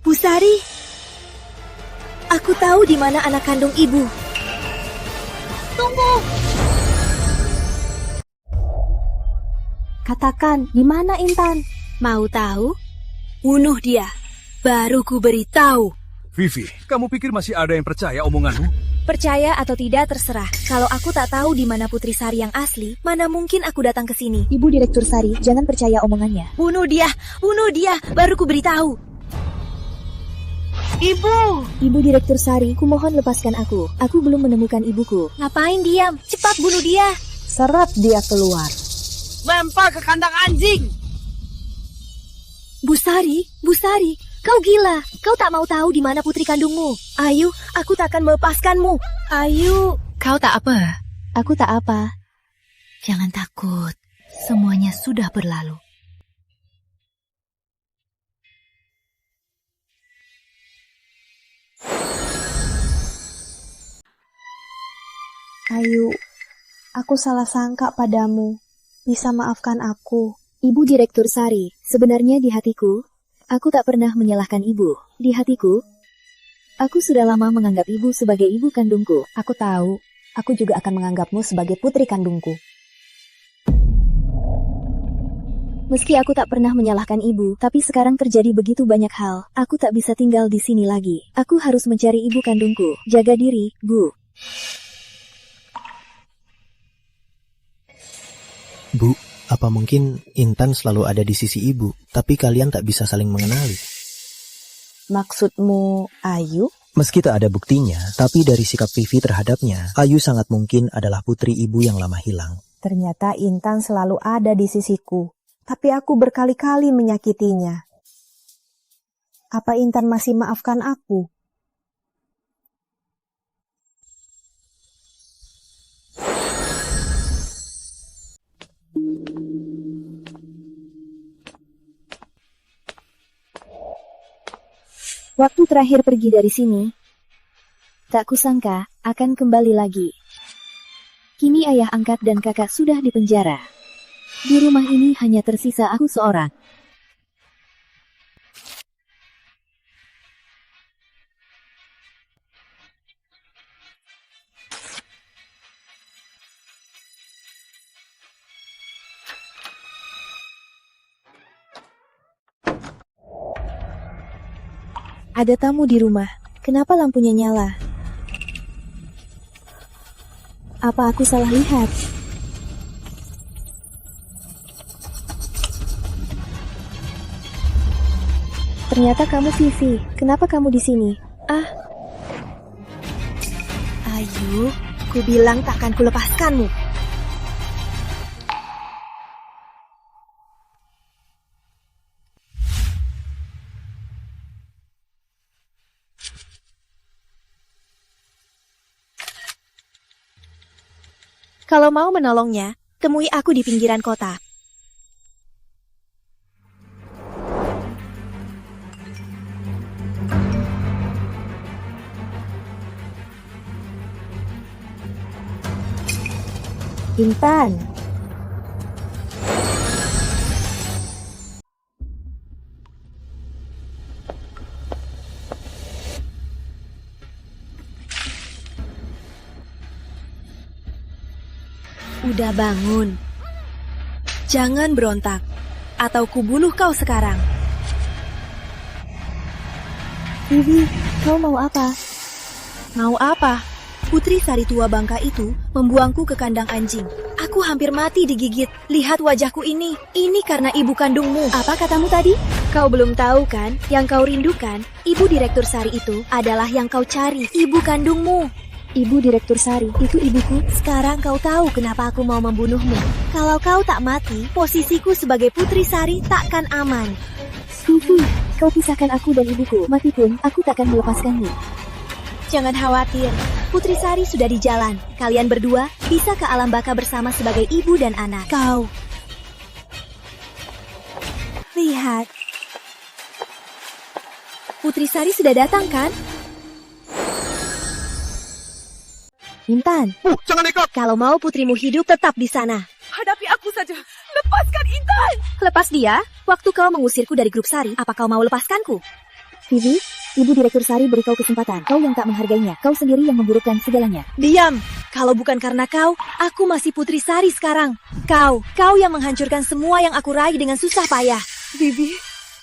[SPEAKER 13] Bu Sari, aku tahu di mana anak kandung Ibu. Tunggu.
[SPEAKER 7] Katakan, di mana Intan?
[SPEAKER 13] Mau tahu? Bunuh dia. Baru ku beritahu.
[SPEAKER 16] Vivi, kamu pikir masih ada yang percaya omonganmu?
[SPEAKER 13] Percaya atau tidak terserah. Kalau aku tak tahu di mana Putri Sari yang asli, mana mungkin aku datang ke sini.
[SPEAKER 7] Ibu Direktur Sari, jangan percaya omongannya.
[SPEAKER 13] Bunuh dia, baru ku beritahu.
[SPEAKER 7] Ibu Direktur Sari, kumohon lepaskan aku. Aku belum menemukan ibuku.
[SPEAKER 13] Ngapain diam? Cepat bunuh dia.
[SPEAKER 11] seret dia keluar.
[SPEAKER 3] Lempar ke kandang anjing.
[SPEAKER 13] Bu Sari, kau gila. Kau tak mau tahu di mana putri kandungmu. Ayu, aku tak akan melepaskanmu. Ayu.
[SPEAKER 10] Kau tak apa?
[SPEAKER 7] Aku tak apa.
[SPEAKER 10] Jangan takut. Semuanya sudah berlalu.
[SPEAKER 11] Ayu, aku salah sangka padamu. Bisa maafkan aku.
[SPEAKER 2] Ibu Direktur Sari, sebenarnya di hatiku, aku tak pernah menyalahkan ibu. Di hatiku, aku sudah lama menganggap ibu sebagai ibu kandungku.
[SPEAKER 11] Aku tahu, aku juga akan menganggapmu sebagai putri kandungku.
[SPEAKER 2] Meski aku tak pernah menyalahkan ibu, tapi sekarang terjadi begitu banyak hal. Aku tak bisa tinggal di sini lagi. Aku harus mencari ibu kandungku. Jaga diri, Bu.
[SPEAKER 4] Bu, apa mungkin Intan selalu ada di sisi ibu, tapi kalian tak bisa saling mengenali?
[SPEAKER 11] Maksudmu Ayu?
[SPEAKER 4] Meski tak ada buktinya, tapi dari sikap Vivi terhadapnya, Ayu sangat mungkin adalah putri ibu yang lama hilang.
[SPEAKER 11] Ternyata Intan selalu ada di sisiku, tapi aku berkali-kali menyakitinya. Apa Intan masih maafkan aku?
[SPEAKER 2] Waktu terakhir pergi dari sini, tak kusangka akan kembali lagi. Kini ayah angkat dan kakak sudah dipenjara. Di rumah ini hanya tersisa aku seorang. Ada tamu di rumah. Kenapa lampunya nyala? Apa aku salah lihat? Ternyata kamu Vivi. Kenapa kamu di sini?
[SPEAKER 13] Ayu, ku bilang takkan ku lepaskanmu. Kalau mau menolongnya, temui aku di pinggiran kota.
[SPEAKER 11] Intan,
[SPEAKER 13] Udah bangun. Jangan berontak, atau kubunuh kau sekarang.
[SPEAKER 7] Vivi, kau mau apa?
[SPEAKER 13] Mau apa? Putri Sari tua bangka itu membuangku ke kandang anjing. Aku hampir mati digigit. Lihat wajahku ini. Ini karena ibu kandungmu.
[SPEAKER 7] Apa katamu tadi?
[SPEAKER 13] Kau belum tahu kan? Yang kau rindukan, ibu Direktur Sari itu adalah yang kau cari. Ibu kandungmu.
[SPEAKER 7] Ibu Direktur Sari, itu ibuku.
[SPEAKER 13] Sekarang kau tahu kenapa aku mau membunuhmu. Kalau kau tak mati, posisiku sebagai Putri Sari takkan aman.
[SPEAKER 7] Vivi, kau pisahkan aku dan ibuku. Mati pun, aku takkan melepaskanmu.
[SPEAKER 13] Jangan khawatir, Putri Sari sudah di jalan. Kalian berdua bisa ke alam baka bersama sebagai ibu dan anak. Kau. Lihat. Putri Sari sudah datang kan?
[SPEAKER 7] Intan.
[SPEAKER 16] Jangan dekat.
[SPEAKER 13] Kalau mau putrimu hidup, tetap di sana.
[SPEAKER 3] Hadapi aku saja. Lepaskan Intan.
[SPEAKER 13] Lepas dia, waktu kau mengusirku dari grup Sari, apa kau mau lepaskanku?
[SPEAKER 7] Vivi, Ibu Direktur Sari beri kau kesempatan. Kau yang tak menghargainya. Kau sendiri yang memburukkan segalanya.
[SPEAKER 13] Diam. Kalau bukan karena kau, aku masih Putri Sari sekarang. Kau yang menghancurkan semua yang aku raih dengan susah payah.
[SPEAKER 3] Vivi,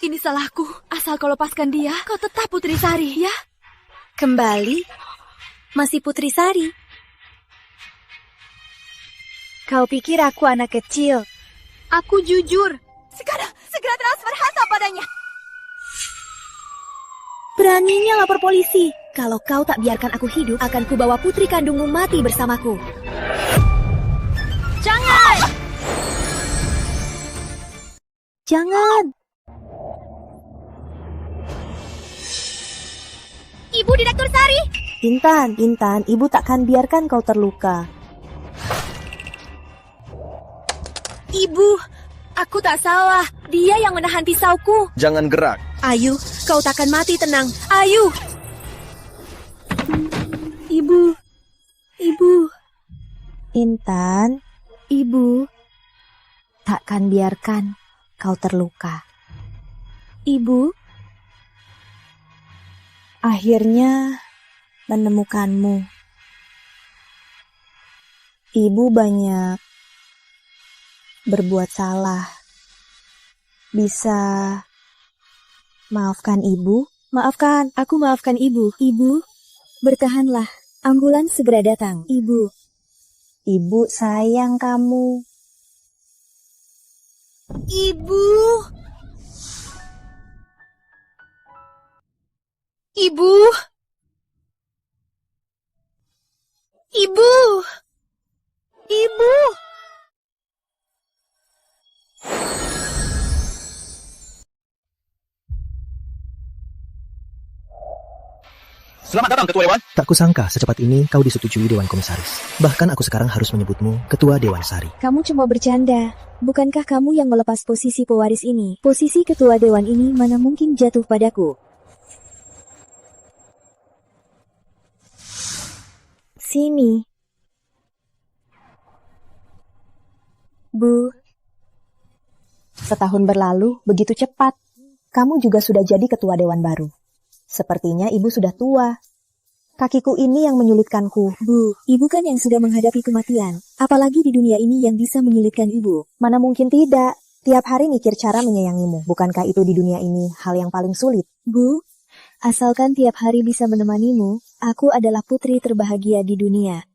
[SPEAKER 3] ini salahku. Asal kau lepaskan dia, kau tetap Putri Sari, ya?
[SPEAKER 13] Kembali, masih Putri Sari. Kau pikir aku anak kecil? Aku jujur.
[SPEAKER 3] Sekarang, segera transfer harta padanya.
[SPEAKER 13] Beraninya lapor polisi. Kalau kau tak biarkan aku hidup, akan kubawa putri kandungmu mati bersamaku. Jangan!
[SPEAKER 7] Jangan!
[SPEAKER 13] Ibu Direktur Sari!
[SPEAKER 11] Intan, ibu takkan biarkan kau terluka.
[SPEAKER 13] Ibu, aku tak salah. Dia yang menahan pisauku.
[SPEAKER 5] Jangan gerak.
[SPEAKER 13] Ayu, kau takkan mati tenang. Ayu!
[SPEAKER 7] Ibu.
[SPEAKER 11] Intan,
[SPEAKER 7] Ibu.
[SPEAKER 11] takkan biarkan kau terluka.
[SPEAKER 7] Ibu.
[SPEAKER 11] Akhirnya menemukanmu. Ibu banyak berbuat salah. Bisa maafkan ibu?
[SPEAKER 7] Maafkan, aku maafkan ibu. Ibu, bertahanlah. Ambulans segera datang. Ibu.
[SPEAKER 11] Ibu sayang kamu.
[SPEAKER 13] Ibu. Ibu. Ibu. Ibu.
[SPEAKER 16] Selamat datang, Ketua Dewan.
[SPEAKER 4] Tak kusangka secepat ini kau disetujui Dewan Komisaris. Bahkan aku sekarang harus menyebutmu Ketua Dewan Sari.
[SPEAKER 7] Kamu cuma bercanda. Bukankah kamu yang melepas posisi pewaris ini? Posisi Ketua Dewan ini mana mungkin jatuh padaku? Sini.
[SPEAKER 11] Bu, setahun berlalu begitu cepat. Kamu juga sudah jadi ketua dewan baru. Sepertinya ibu sudah tua. Kakiku ini yang menyulitkanku.
[SPEAKER 7] Bu, ibu kan yang sudah menghadapi kematian. Apalagi di dunia ini yang bisa menyulitkan ibu.
[SPEAKER 11] Mana mungkin tidak. Tiap hari mikir cara menyayangimu. Bukankah itu di dunia ini hal yang paling sulit?
[SPEAKER 7] Bu, asalkan tiap hari bisa menemanimu, aku adalah putri terbahagia di dunia.